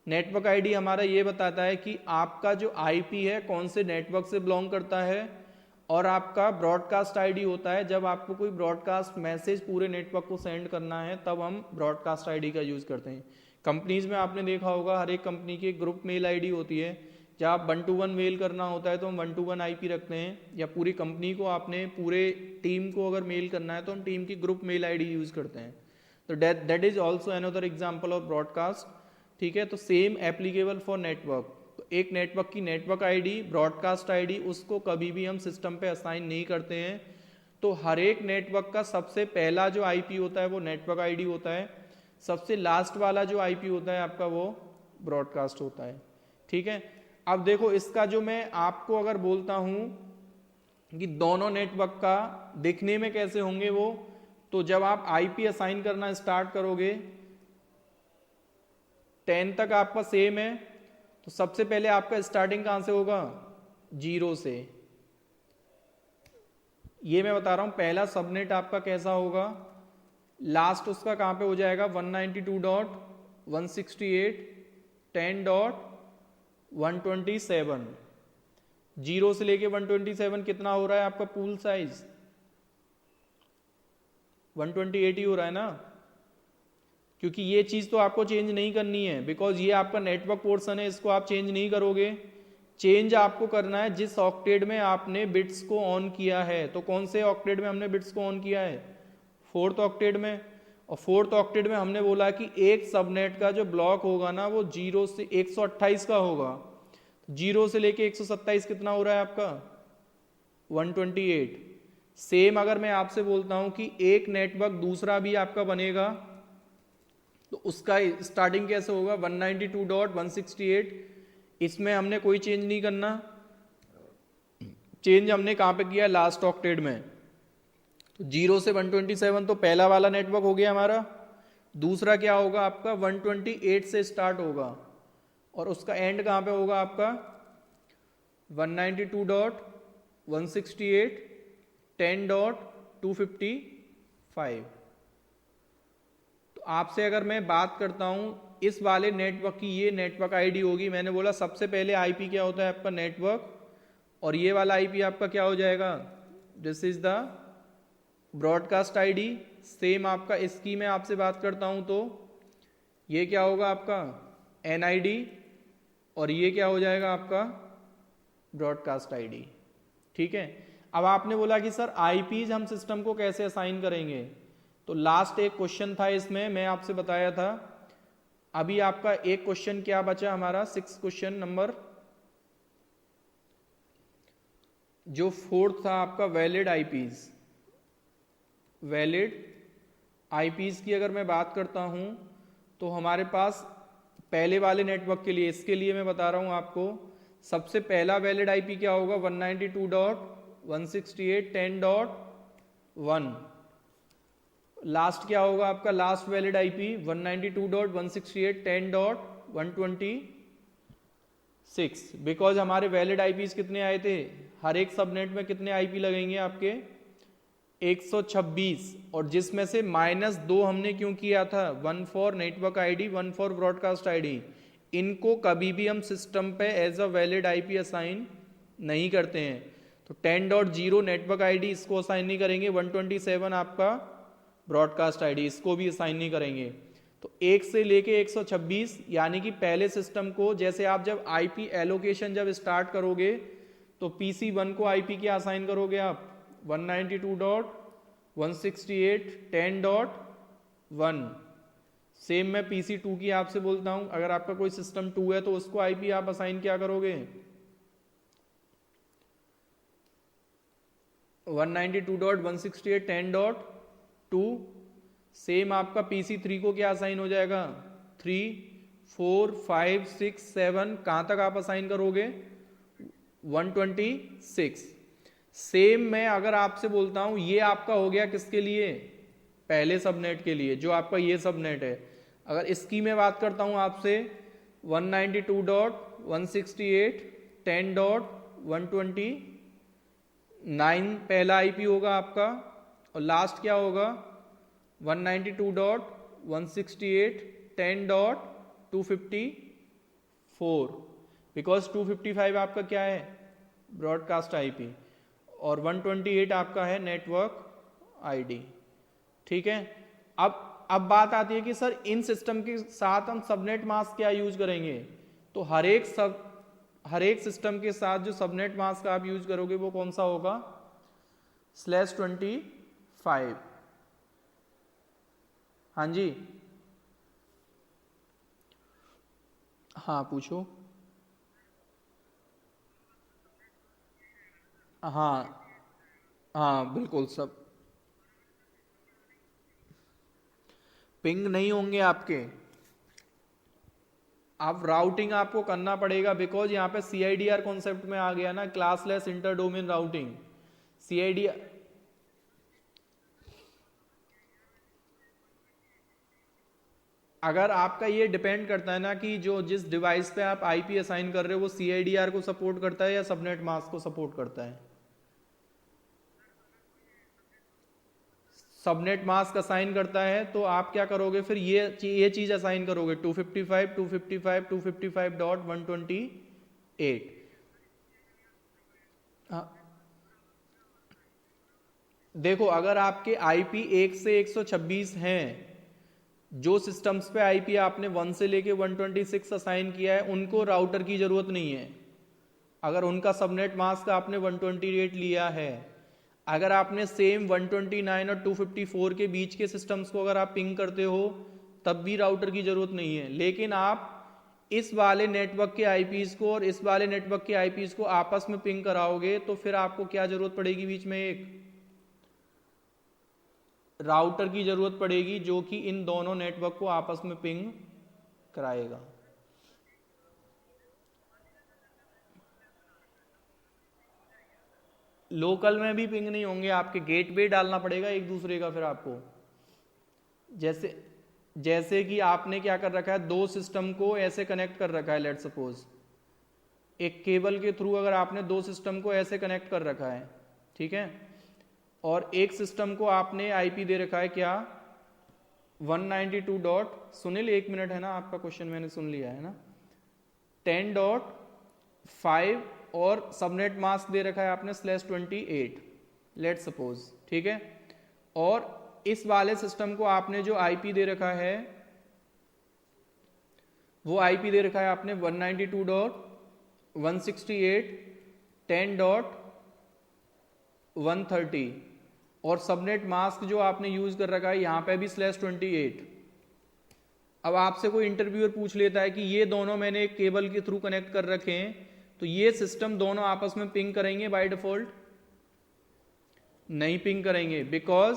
नेटवर्क आईडी हमारा ये बताता है कि आपका जो आईपी है कौन से नेटवर्क से बिलोंग करता है, और आपका ब्रॉडकास्ट आईडी होता है जब आपको कोई ब्रॉडकास्ट मैसेज पूरे नेटवर्क को सेंड करना है तब हम ब्रॉडकास्ट आईडी का यूज़ करते हैं। कंपनीज में आपने देखा होगा हर एक कंपनी की ग्रुप मेल आईडी होती है, जब 1 to 1 मेल करना होता है तो हम 1 to 1 आईपी रखते हैं, या पूरी कंपनी को आपने पूरे टीम को अगर मेल करना है तो हम टीम की ग्रुप मेल आईडी यूज़ करते हैं। तो that is also another example of broadcast, ठीक है। तो सेम एप्लीकेबल फॉर नेटवर्क। तो एक नेटवर्क की नेटवर्क आईडी, ब्रॉडकास्ट आईडी, उसको कभी भी हम सिस्टम पे असाइन नहीं करते हैं। तो हर एक नेटवर्क का सबसे पहला जो आईपी होता है वो नेटवर्क आईडी होता है, सबसे लास्ट वाला जो आईपी होता है आपका वो ब्रॉडकास्ट होता है, ठीक है। अब देखो इसका जो मैं आपको अगर बोलता हूं कि दोनों नेटवर्क का दिखने में कैसे होंगे वो, तो जब आप आईपी असाइन करना स्टार्ट करोगे 10 तक आपका सेम है, तो सबसे पहले आपका स्टार्टिंग कहां से होगा, 0 से। ये मैं बता रहा हूं पहला सबनेट आपका कैसा होगा, लास्ट उसका कहां पे हो जाएगा 192.168.10.127। 0 से लेके 127 कितना हो रहा है आपका पूल साइज, 128 ही हो रहा है ना, क्योंकि ये चीज तो आपको चेंज नहीं करनी है, बिकॉज ये आपका नेटवर्क पोर्शन है, इसको आप चेंज नहीं करोगे। चेंज आपको करना है जिस ऑक्टेट में आपने बिट्स को ऑन किया है। तो कौन से ऑक्टेट में हमने बिट्स को ऑन किया है, 4th ऑक्टेट में। और 4th ऑक्टेट में हमने बोला कि एक सबनेट का जो ब्लॉक होगा ना वो 0 से 128 का होगा। 0 से लेके 127 कितना हो रहा है आपका, 128। सेम अगर मैं आपसे बोलता हूं कि एक नेटवर्क दूसरा भी आपका बनेगा तो उसका स्टार्टिंग कैसे होगा, 192.168। इसमें हमने कोई चेंज नहीं करना, चेंज हमने कहां पे किया, लास्ट ऑक्टेट में। तो 0 से 127 तो पहला वाला नेटवर्क हो गया हमारा। दूसरा क्या होगा आपका 128 से स्टार्ट होगा और उसका एंड कहां पे होगा आपका 192.168.10.255। तो आपसे अगर मैं बात करता हूं इस वाले नेटवर्क की, ये नेटवर्क आईडी होगी। मैंने बोला सबसे पहले आईपी क्या होता है आपका नेटवर्क, और ये वाला आईपी आपका क्या हो जाएगा, this is the broadcast ID. Same आपका इसकी मैं आपसे बात करता हूं तो ये क्या होगा आपका एनआईडी, और ये क्या हो जाएगा आपका ब्रॉडकास्ट आईडी, ठीक है। अब आपने बोला कि सर आईपीज हम सिस्टम को कैसे असाइन करेंगे, तो लास्ट एक क्वेश्चन था इसमें, मैं आपसे बताया था। अभी आपका एक क्वेश्चन क्या बचा हमारा, 6 क्वेश्चन नंबर, जो 4th था आपका वैलिड आईपीज। वैलिड आईपीज की अगर मैं बात करता हूं तो हमारे पास पहले वाले नेटवर्क के लिए, इसके लिए मैं बता रहा हूं आपको, सबसे पहला वैलिड आईपी क्या होगा 192.168.10.1। लास्ट क्या होगा आपका लास्ट वैलिड आईपी 192.168.10.126। बिकॉज हमारे वैलिड आईपीज कितने आए थे, हर एक सबनेट में कितने आईपी लगेंगे आपके 126, और जिसमें से -2 हमने क्यों किया था, 1 for network ID, 1 for broadcast ID. इनको कभी भी हम सिस्टम पे as a valid IP assign नहीं करते हैं। तो 10.0 नेटवर्क आईडी इसको असाइन नहीं करेंगे, 127 आपका ब्रॉडकास्ट आईडी इसको भी असाइन नहीं करेंगे। तो 1 से लेके 126, यानी कि पहले सिस्टम को, जैसे आप जब आईपी एलोकेशन जब स्टार्ट करोगे तो PC1 को आईपी क्या असाइन करोगे आप, 192.168.10.1। सेम मैं PC2 की आपसे बोलता हूं, अगर आपका कोई सिस्टम 2 है तो उसको आईपी आप असाइन क्या करोगे, 192.168.10.2। सेम आपका PC3 को क्या असाइन हो जाएगा, 3, 4, 5, 6, 7, कहां तक आप असाइन करोगे, 126। सेम मैं अगर आपसे बोलता हूं, ये आपका हो गया किसके लिए, पहले सबनेट के लिए, जो आपका ये सबनेट है। अगर इसकी मैं बात करता हूं आपसे, 192.168.10.129 पहला आईपी होगा आपका, और लास्ट क्या होगा, 192.168.10.254, बिकॉज 255 आपका क्या है, ब्रॉडकास्ट आईपी, और 128 आपका है नेटवर्क आईडी। ठीक है। अब बात आती है कि सर इन सिस्टम के साथ हम सबनेट मास्क क्या यूज करेंगे। तो हर एक सिस्टम के साथ जो सबनेट मास्क आप यूज करोगे वो कौन सा होगा, /25। हाँ जी, हाँ पूछो। हाँ हाँ बिल्कुल, सब पिंग नहीं होंगे आपके। अब राउटिंग आपको करना पड़ेगा, बिकॉज यहाँ पे CIDR कॉन्सेप्ट में आ गया ना, classless inter domain routing. CIDR अगर आपका ये डिपेंड करता है ना कि जो जिस डिवाइस पे आप आईपी असाइन कर रहे हो वो CIDR को सपोर्ट करता है या सबनेट मास्क को सपोर्ट करता है। सबनेट मास्क असाइन करता है तो आप क्या करोगे फिर, ये चीज असाइन करोगे 255, 255, 255.128। हाँ, देखो अगर आपके आईपी 1 से 126 हैं, जो सिस्टम्स पे आईपी आपने 1 से लेके 126 असाइन किया है उनको राउटर की जरूरत नहीं है। अगर उनका सबनेट मास्क आपने 128 लिया है, अगर आपने सेम 129 और 254 के बीच के सिस्टम्स को अगर आप पिंग करते हो तब भी राउटर की जरूरत नहीं है। लेकिन आप इस वाले नेटवर्क के आईपीज को और इस वाले नेटवर्क के आईपीज को आपस में पिंग कराओगे तो फिर आपको क्या जरूरत पड़ेगी, बीच में एक राउटर की जरूरत पड़ेगी जो कि इन दोनों नेटवर्क को आपस में पिंग कराएगा। लोकल में भी पिंग नहीं होंगे, आपके गेटवे डालना पड़ेगा एक दूसरे का फिर आपको। जैसे जैसे कि आपने क्या कर रखा है, दो सिस्टम को ऐसे कनेक्ट कर रखा है, लेट सपोज एक केबल के थ्रू अगर आपने दो सिस्टम को ऐसे कनेक्ट कर रखा है, ठीक है, और एक सिस्टम को आपने आईपी दे रखा है क्या, 192 डॉट, सुनील एक मिनट है ना, आपका क्वेश्चन मैंने सुन लिया है ना, 10.5 और सबनेट मास्क दे रखा है आपने /28 लेट सपोज, ठीक है, और इस वाले सिस्टम को आपने जो आईपी दे रखा है वो आईपी दे रखा है आपने 192.168.10.130 और सबनेट मास्क जो आपने यूज कर रखा है यहां पे भी /28। अब आपसे कोई इंटरव्यूअर पूछ लेता है कि ये दोनों मैंने एक केबल के थ्रू कनेक्ट कर रखे हैं, तो ये सिस्टम दोनों आपस में पिंग करेंगे बाय डिफॉल्ट? नहीं पिंग करेंगे, बिकॉज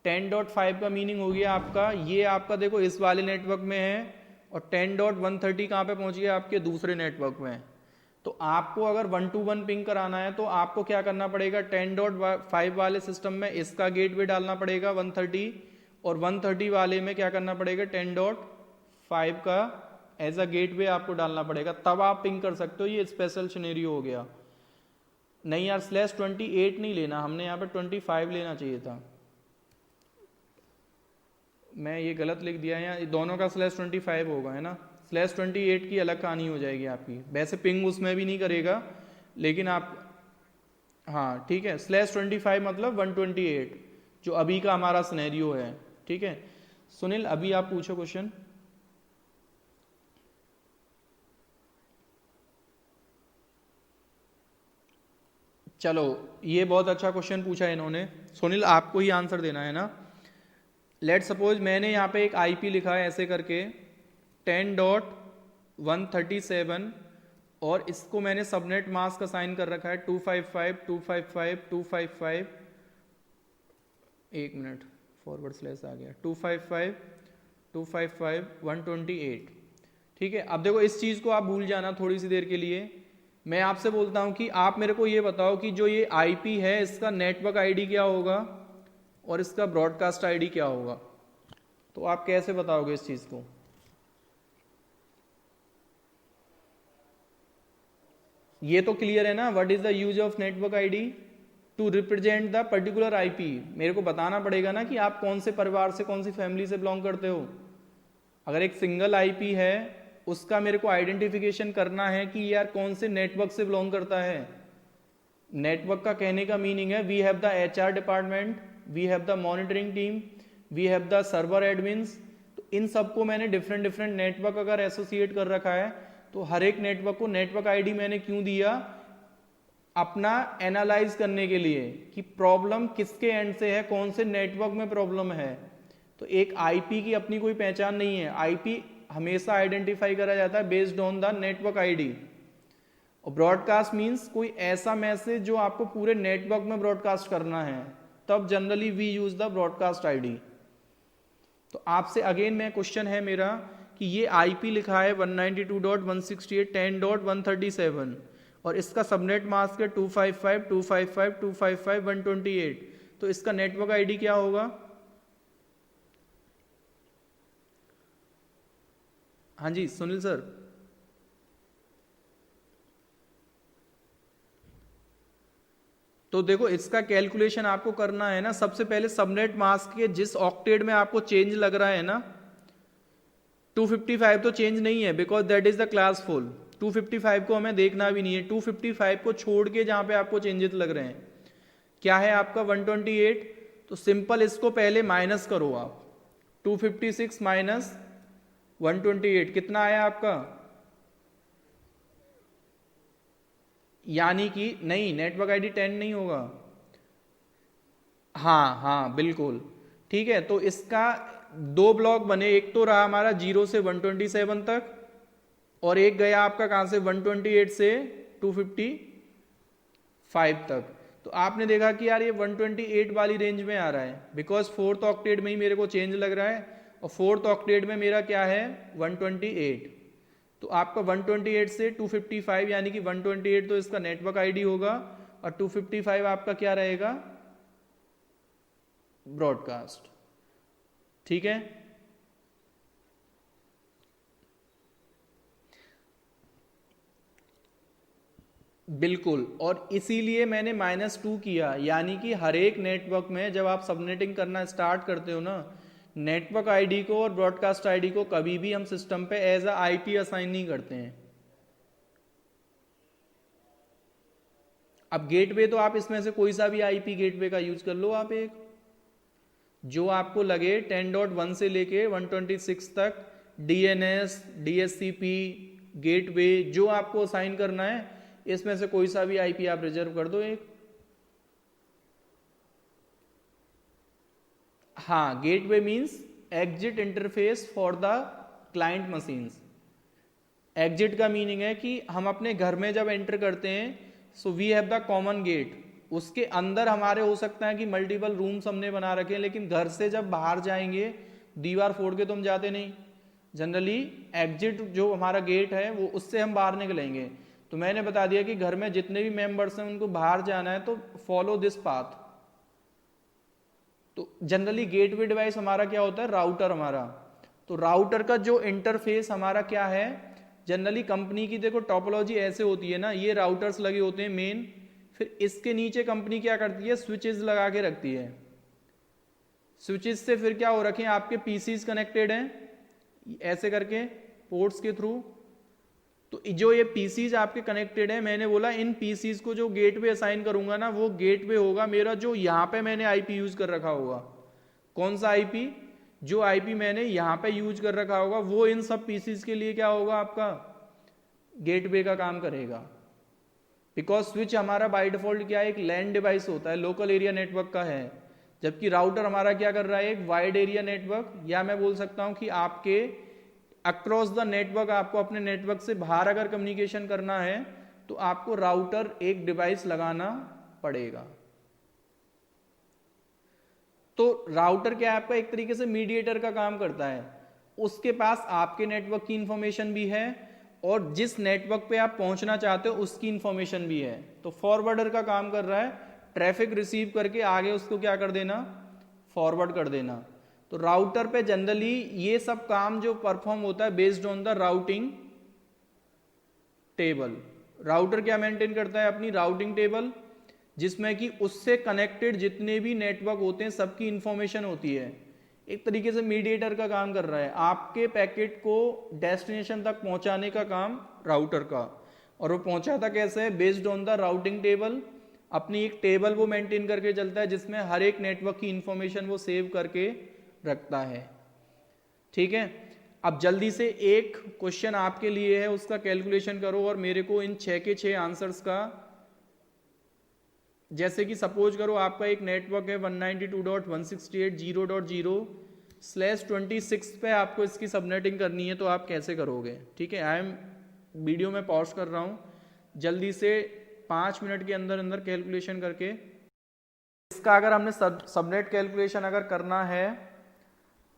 10.5 का मीनिंग हो गया आपका, ये आपका देखो इस वाले नेटवर्क में है और 10.130 कहां पे पहुंच गया, आपके दूसरे नेटवर्क में। तो आपको अगर 1 to 1 पिंग कराना है तो आपको क्या करना पड़ेगा, 10.5 वाले सिस्टम में इसका गेटवे डालना पड़ेगा 130 और 130 वाले में क्या करना पड़ेगा, 10.5 का एज अ गेटवे आपको डालना पड़ेगा, तब आप पिंग कर सकते हो। ये स्पेशल सिनेरियो हो गया। नहीं यार, /28 नहीं लेना, हमने यहाँ पे 25 लेना चाहिए था, मैं ये गलत लिख दिया है यहाँ, दोनों का /25 होगा, है ना। /28 की अलग कहानी हो जाएगी आपकी, वैसे पिंग उसमें भी नहीं करेगा, लेकिन आप, हाँ ठीक है, /25 मतलब 128 जो अभी का हमारा सिनेरियो है, ठीक है। सुनील अभी आप पूछो क्वेश्चन। चलो, ये बहुत अच्छा क्वेश्चन पूछा है इन्होंने। सुनील आपको ही आंसर देना है ना। लेट सपोज मैंने यहाँ पे एक आईपी लिखा है ऐसे करके 10.137, और इसको मैंने सबनेट मास्क असाइन कर रखा है 255, एक मिनट फॉरवर्ड स्लैश आ गया, 255.128। ठीक है, अब देखो इस चीज़ को आप भूल जाना थोड़ी सी देर के लिए। मैं आपसे बोलता हूं कि आप मेरे को ये बताओ कि जो ये आईपी है इसका नेटवर्क आईडी क्या होगा और इसका ब्रॉडकास्ट आईडी क्या होगा, तो आप कैसे बताओगे इस चीज़ को। ये तो क्लियर है ना, what is the use of network ID to represent the particular IP. मेरे को बताना पड़ेगा ना कि आप कौन से परिवार से, कौन सी फैमिली से बिलोंग करते हो। अगर एक सिंगल आईपी है उसका मेरे को आइडेंटिफिकेशन करना है कि यार कौन से नेटवर्क से बिलोंग करता है। नेटवर्क का कहने का मीनिंग है we have the HR department, we have the monitoring team, we have the server admins. तो इन सबको मैंने डिफरेंट डिफरेंट नेटवर्क अगर एसोसिएट कर रखा है तो हर एक नेटवर्क को नेटवर्क आईडी मैंने क्यों दिया, अपना एनालाइज करने के लिए कि प्रॉब्लम किसके एंड से है, कौन से नेटवर्क में प्रॉब्लम है। तो एक आईपी की अपनी कोई पहचान नहीं है, आईपी हमेशा आइडेंटिफाई करा जाता है based on the network ID. और ब्रॉडकास्ट मींस कोई ऐसा मैसेज जो आपको पूरे नेटवर्क में ब्रॉडकास्ट करना है, तब generally we use the broadcast ID. तो आपसे अगेन मैं क्वेश्चन है मेरा कि ये आईपी लिखा है 192.168.10.137 और इसका सबनेट मास्क है 255.255.255.128, तो इसका नेटवर्क आईडी क्या होगा। हाँ जी सुनील सर। तो देखो इसका कैलकुलेशन आपको करना है ना, सबसे पहले सबनेट मास्क के जिस ऑक्टेट में आपको चेंज लग रहा है ना, 255 तो चेंज नहीं है because that is the class full. 255 को हमें देखना भी नहीं है, 255 को छोड़ के जहां पे आपको चेंजेस लग रहे हैं क्या है आपका 128। तो सिंपल इसको पहले माइनस करो आप, 256 माइनस 128 कितना आया आपका, यानी कि नहीं नेटवर्क आईडी 10 नहीं होगा। हाँ हाँ बिल्कुल ठीक है। तो इसका दो ब्लॉक बने, एक तो रहा हमारा 0 से 127 तक और एक गया आपका कहां से 128 से 255 तक। तो आपने देखा कि यार ये 128 वाली रेंज में आ रहा है बिकॉज फोर्थ ऑक्टेट में ही मेरे को चेंज लग रहा है और फोर्थ ऑक्टेट में मेरा क्या है 128। तो आपका 128 से 255 यानी कि 128 तो इसका नेटवर्क आईडी होगा और 255 आपका क्या रहेगा ब्रॉडकास्ट। ठीक है, बिल्कुल। और इसीलिए मैंने -2 किया, यानी कि हर एक नेटवर्क में जब आप सबनेटिंग करना स्टार्ट करते हो ना, नेटवर्क आईडी को और ब्रॉडकास्ट आईडी को कभी भी हम सिस्टम पे एज अ आईपी असाइन नहीं करते हैं। अब गेटवे तो आप इसमें से कोई सा भी आईपी गेटवे का यूज कर लो आप, एक जो आपको लगे 10.1 से लेके 126 तक, डीएनएस डीएससीपी गेटवे जो आपको असाइन करना है, इसमें से कोई सा भी आईपी आप रिजर्व कर दो एक। हाँ, gateway means exit interface for the client machines. Exit का मीनिंग है कि हम अपने घर में जब एंटर करते हैं so we have the common gate, उसके अंदर हमारे हो सकता है कि मल्टीपल रूम्स हमने बना रखे हैं, लेकिन घर से जब बाहर जाएंगे दीवार फोड़ के तो हम जाते नहीं, जनरली एग्जिट जो हमारा गेट है वो उससे हम बाहर निकलेंगे। तो मैंने बता दिया कि घर में जितने भी मेंबर्स हैं उनको बाहर जाना है तो फॉलो दिस पाथ। तो जनरली गेटवे डिवाइस हमारा क्या होता है, राउटर हमारा। तो राउटर का जो इंटरफेस हमारा क्या है, जनरली कंपनी की देखो टोपोलॉजी ऐसे होती है ना, ये राउटर्स लगे होते हैं मेन, फिर इसके नीचे कंपनी क्या करती है, स्विचेस लगा के रखती है। स्विचेस से फिर क्या हो रखे हैं, आपके पीसीज कनेक्टेड हैं ऐसे करके पोर्ट्स के थ्रू। तो जो ये पीसीज आपके कनेक्टेड है, मैंने बोला इन पीसीज को जो गेटवे असाइन करूंगा ना, वो गेटवे होगा मेरा जो यहाँ पे मैंने आईपी यूज कर रखा होगा। कौन सा आईपी, जो आईपी मैंने यहाँ पे यूज कर रखा होगा वो इन सब पीसीज के लिए क्या होगा, आपका गेटवे का काम करेगा। बिकॉज स्विच हमारा बाय डिफॉल्ट क्या है, एक लैन डिवाइस होता है, लोकल एरिया नेटवर्क का है, जबकि राउटर हमारा क्या कर रहा है, एक वाइड एरिया नेटवर्क, या मैं बोल सकता हूं कि आपके अक्रॉस द नेटवर्क, आपको अपने नेटवर्क से बाहर अगर कम्युनिकेशन करना है तो आपको राउटर एक डिवाइस लगाना पड़ेगा। तो राउटर क्या है, आपका एक तरीके से मीडिएटर का काम करता है। उसके पास आपके नेटवर्क की इंफॉर्मेशन भी है और जिस नेटवर्क पे आप पहुंचना चाहते हो उसकी इंफॉर्मेशन भी है। तो फॉरवर्डर का काम कर रहा है, ट्रैफिक रिसीव करके आगे उसको क्या कर देना, फॉरवर्ड कर देना। तो राउटर पे जनरली ये सब काम जो परफॉर्म होता है based on the routing table. Router क्या मेंटेन करता है, अपनी राउटिंग टेबल, जिसमें कि उससे कनेक्टेड जितने भी नेटवर्क होते हैं सबकी इंफॉर्मेशन होती है। एक तरीके से मीडिएटर का काम कर रहा है, आपके पैकेट को डेस्टिनेशन तक पहुंचाने का काम राउटर का। और वो पहुंचाता कैसे है, based on the routing table. अपनी एक टेबल वो मेंटेन करके चलता है जिसमें हर एक नेटवर्क की इंफॉर्मेशन वो सेव करके रखता है। ठीक है, अब जल्दी से एक क्वेश्चन आपके लिए है, उसका कैलकुलेशन करो और मेरे को इन 6 के 6 आंसर्स का, जैसे कि सपोज करो आपका एक नेटवर्क है 192.168.0.0/26 पे आपको इसकी सबनेटिंग करनी है, तो आप कैसे करोगे। ठीक है, आई एम वीडियो में पॉज कर रहा हूँ, जल्दी से 5 मिनट के अंदर अंदर कैलकुलेशन करके इसका अगर हमने सबनेट कैलकुलेशन अगर करना है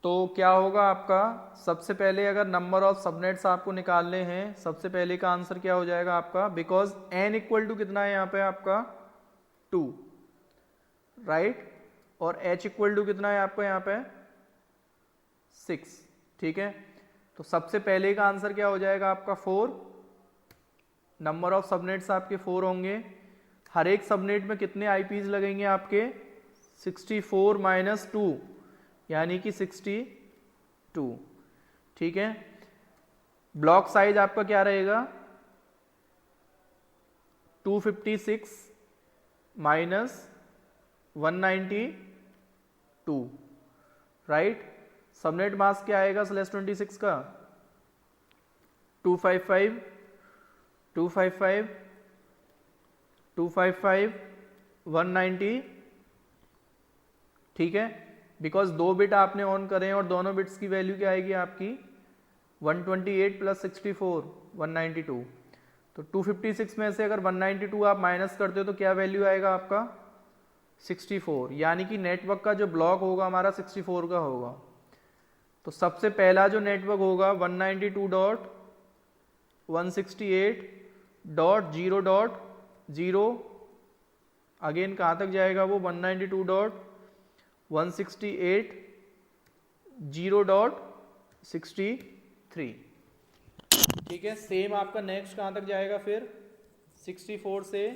तो क्या होगा आपका। सबसे पहले अगर नंबर ऑफ सबनेट्स आपको निकालने हैं, सबसे पहले का आंसर क्या हो जाएगा आपका, बिकॉज n इक्वल टू कितना है यहाँ पे आपका 2, राइट, और h इक्वल टू कितना है आपका यहाँ पे 6। ठीक है, तो सबसे पहले का आंसर क्या हो जाएगा आपका 4। नंबर ऑफ सबनेट्स आपके 4 होंगे। हर एक सबनेट में कितने आईपीज लगेंगे आपके, 64 माइनस 2 यानी कि 62। ठीक है, ब्लॉक साइज आपका क्या रहेगा, 256 माइनस 192, राइट। सबनेट मास्क क्या आएगा /26 का, 255 255 255 190। ठीक है, बिकॉज 2 बिट आपने ऑन करें और दोनों बिट्स की वैल्यू क्या आएगी आपकी 128 + 64 192। तो 256 में से अगर 192 आप माइनस करते हो तो क्या वैल्यू आएगा आपका 64, यानी कि नेटवर्क का जो ब्लॉक होगा हमारा 64 का होगा। तो सबसे पहला जो नेटवर्क होगा 192.168.0.0, अगेन कहाँ तक जाएगा वो 192.168.0.63। ठीक है, सेम आपका नेक्स्ट कहाँ तक जाएगा फिर 64 से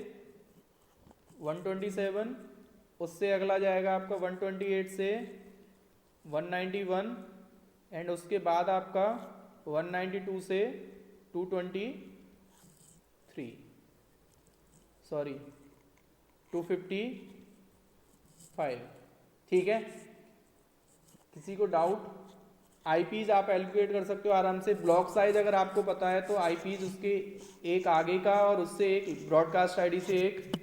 127, उससे अगला जाएगा आपका 128 से 191, एंड उसके बाद आपका 192 से 223, सॉरी 255। ठीक है, किसी को डाउट। आईपीज आप एलोकेट कर सकते हो आराम से। ब्लॉक साइज अगर आपको पता है तो आईपीज उसके एक आगे का और उससे एक ब्रॉडकास्ट आईडी से एक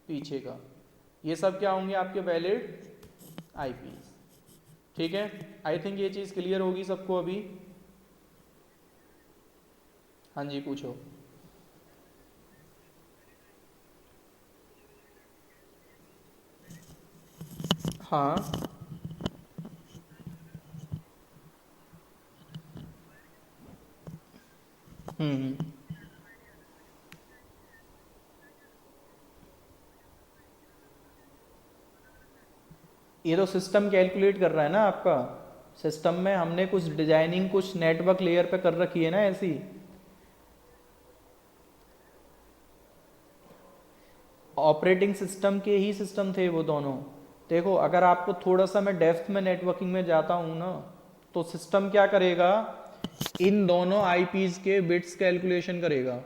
पीछे का, ये सब क्या होंगे आपके वैलिड आईपीज। ठीक है, आई थिंक ये चीज क्लियर होगी सबको अभी। हाँ जी पूछो। हाँ ये तो सिस्टम कैलकुलेट कर रहा है ना आपका। सिस्टम में हमने कुछ डिजाइनिंग कुछ नेटवर्क लेयर पे कर रखी है ना ऐसी। ऑपरेटिंग सिस्टम के ही सिस्टम थे वो दोनों। देखो अगर आपको थोड़ा सा मैं डेप्थ में नेटवर्किंग में जाता हूँ ना, तो सिस्टम क्या करेगा, इन दोनों आईपीज के बिट्स कैलकुलेशन करेगा।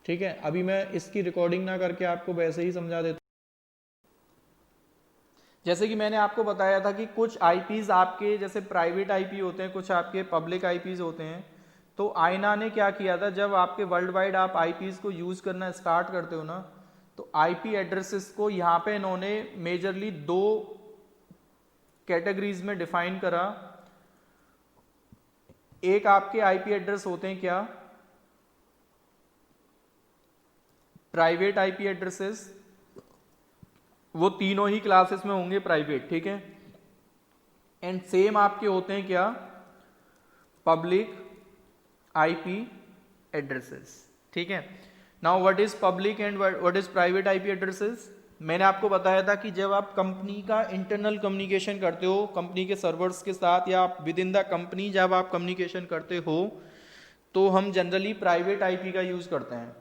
ठीक है, अभी मैं इसकी रिकॉर्डिंग ना करके आपको वैसे ही समझा देता हूँ। जैसे कि मैंने आपको बताया था कि कुछ आईपीज आपके जैसे प्राइवेट आईपी होते हैं, कुछ आपके पब्लिक आईपीज होते हैं। तो आईना ने क्या किया था, जब आपके वर्ल्ड वाइड आप आईपीज को यूज करना स्टार्ट करते हो ना, तो आईपी एड्रेसेस को यहाँ पे इन्होंने मेजरली दो कैटेगरीज में डिफाइन करा। एक आपके आईपी एड्रेस होते हैं क्या, प्राइवेट आईपी एड्रेसेस, वो तीनों ही क्लासेस में होंगे प्राइवेट, ठीक है। एंड सेम आपके होते हैं क्या, पब्लिक आईपी एड्रेसेस, ठीक है। Now what is public and what is private IP addresses. मैंने आपको बताया था कि जब आप कंपनी का इंटरनल कम्युनिकेशन करते हो कंपनी के सर्वर्स के साथ, या आप विद इन द कंपनी जब आप कम्युनिकेशन करते हो, तो हम जनरली प्राइवेट आईपी का यूज करते हैं।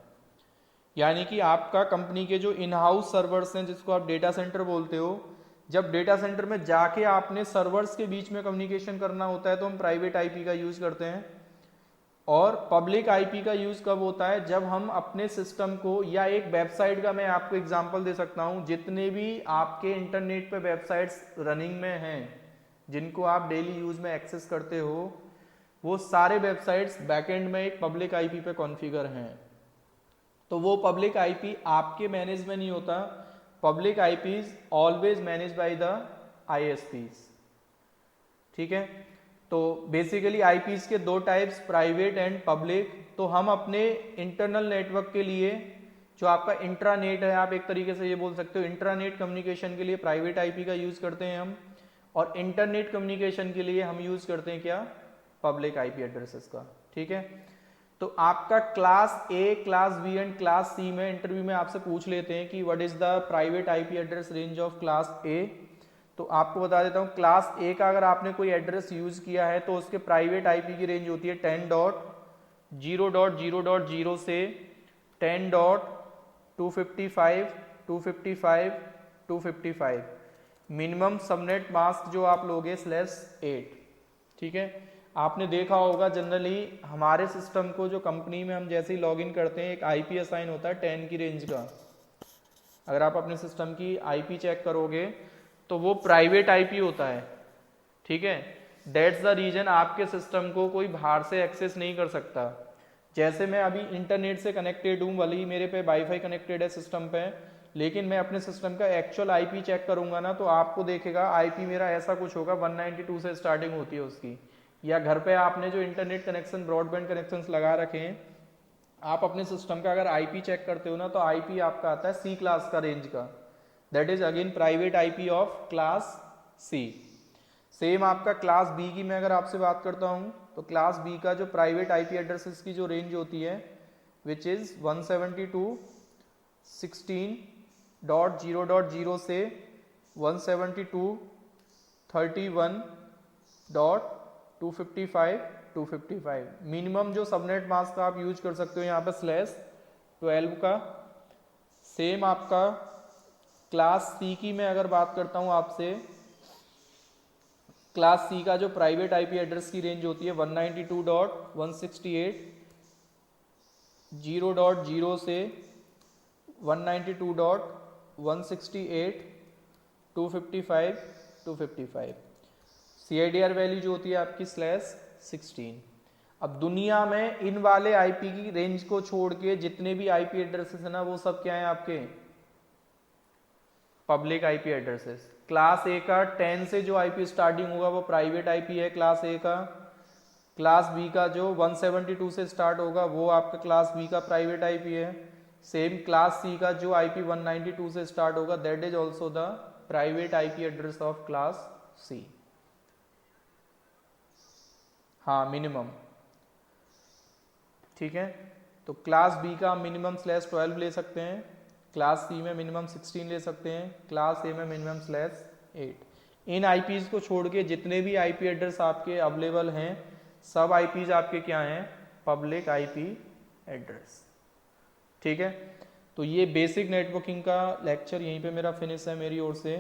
यानी कि आपका कंपनी के जो इन हाउस सर्वर्स हैं, जिसको आप डेटा सेंटर बोलते हो, जब डेटा सेंटर में जाके आपने सर्वर्स के बीच में कम्युनिकेशन करना होता है तो हम प्राइवेट आईपी का यूज करते हैं। और पब्लिक आईपी का यूज कब होता है, जब हम अपने सिस्टम को, या एक वेबसाइट का मैं आपको एग्जांपल दे सकता हूं, जितने भी आपके इंटरनेट पे वेबसाइट्स रनिंग में हैं जिनको आप डेली यूज में एक्सेस करते हो, वो सारे वेबसाइट्स बैकएंड में एक पब्लिक आईपी पे कॉन्फ़िगर हैं। तो वो पब्लिक आईपी आपके मैनेज में नहीं होता, public IP is always manage by the ISPs, ठीक है। तो बेसिकली आईपीज के दो टाइप्स, प्राइवेट एंड पब्लिक। तो हम अपने इंटरनल नेटवर्क के लिए, जो आपका इंट्रानेट है, आप एक तरीके से ये बोल सकते हो, इंट्रानेट कम्युनिकेशन के लिए प्राइवेट आईपी का यूज करते हैं हम, और इंटरनेट कम्युनिकेशन के लिए हम यूज करते हैं क्या, पब्लिक आईपी एड्रेसेस का, ठीक है। तो आपका class A, class B and class C में इंटरव्यू में आपसे पूछ लेते हैं कि what is the private IP address range of class A. तो आपको बता देता हूं, क्लास ए का अगर आपने कोई एड्रेस यूज किया है तो उसके प्राइवेट आईपी की रेंज होती है 10.0.0.0 से 10.255 255 255। मिनिमम सबनेट मास्क जो आप लोगे /8, ठीक है। आपने देखा होगा जनरली हमारे सिस्टम को, जो कंपनी में हम जैसे ही लॉगिन करते हैं, एक आईपी असाइन होता है 10 की रेंज का। अगर आप अपने सिस्टम की आईपी चेक करोगे तो वो प्राइवेट आईपी होता है, ठीक है। दैट्स द रीजन आपके सिस्टम को कोई बाहर से एक्सेस नहीं कर सकता। जैसे मैं अभी इंटरनेट से कनेक्टेड हूँ, भले ही मेरे पे वाईफाई कनेक्टेड है सिस्टम पे, लेकिन मैं अपने सिस्टम का एक्चुअल आईपी चेक करूंगा ना, तो आपको देखेगा आईपी मेरा ऐसा कुछ होगा, 192 से स्टार्टिंग होती है उसकी। या घर पे आपने जो इंटरनेट कनेक्शन, ब्रॉडबैंड कनेक्शंस लगा रखे हैं, आप अपने सिस्टम का अगर आईपी चेक करते हो ना, तो आईपी आपका आता है सी क्लास का रेंज का, that is again private IP of class C. Same आपका क्लास बी की मैं अगर आपसे बात करता हूं, तो क्लास बी का जो प्राइवेट आईपी एड्रेसेस की जो रेंज होती है, विच इज 172.16.0.0 से 172.31.255 मिनिमम जो सबनेट मास्क का आप यूज कर सकते हो यहाँ पे /12 का। सेम आपका क्लास सी की मैं अगर बात करता हूँ आपसे, क्लास सी का जो प्राइवेट आईपी एड्रेस की रेंज होती है 192.168.0.0 से 192.168.255 CIDR वैल्यू जो होती है आपकी /16। अब दुनिया में इन वाले आईपी की रेंज को छोड़ के जितने भी आईपी एड्रेसेस है ना, वो सब क्या है आपके public IP addresses. Class A का 10 से जो आईपी स्टार्टिंग होगा वो प्राइवेट आईपी है क्लास ए का। क्लास बी का जो 172 से स्टार्ट होगा वो आपका क्लास बी का प्राइवेट आईपी है। सेम क्लास सी का जो आईपी 192 से स्टार्ट होगा, that is also the private IP address of class C. हाँ, मिनिमम, ठीक है। तो क्लास बी का मिनिमम /12 ले सकते हैं, क्लास सी में मिनिमम 16 ले सकते हैं, क्लास ए में मिनिमम /8। इन आईपीज को छोड़ के जितने भी आईपी एड्रेस आपके अवेलेबल हैं, सब आईपीज आपके क्या हैं, पब्लिक आईपी एड्रेस, ठीक है। तो ये बेसिक नेटवर्किंग का लेक्चर यहीं पे मेरा फिनिश है मेरी ओर से।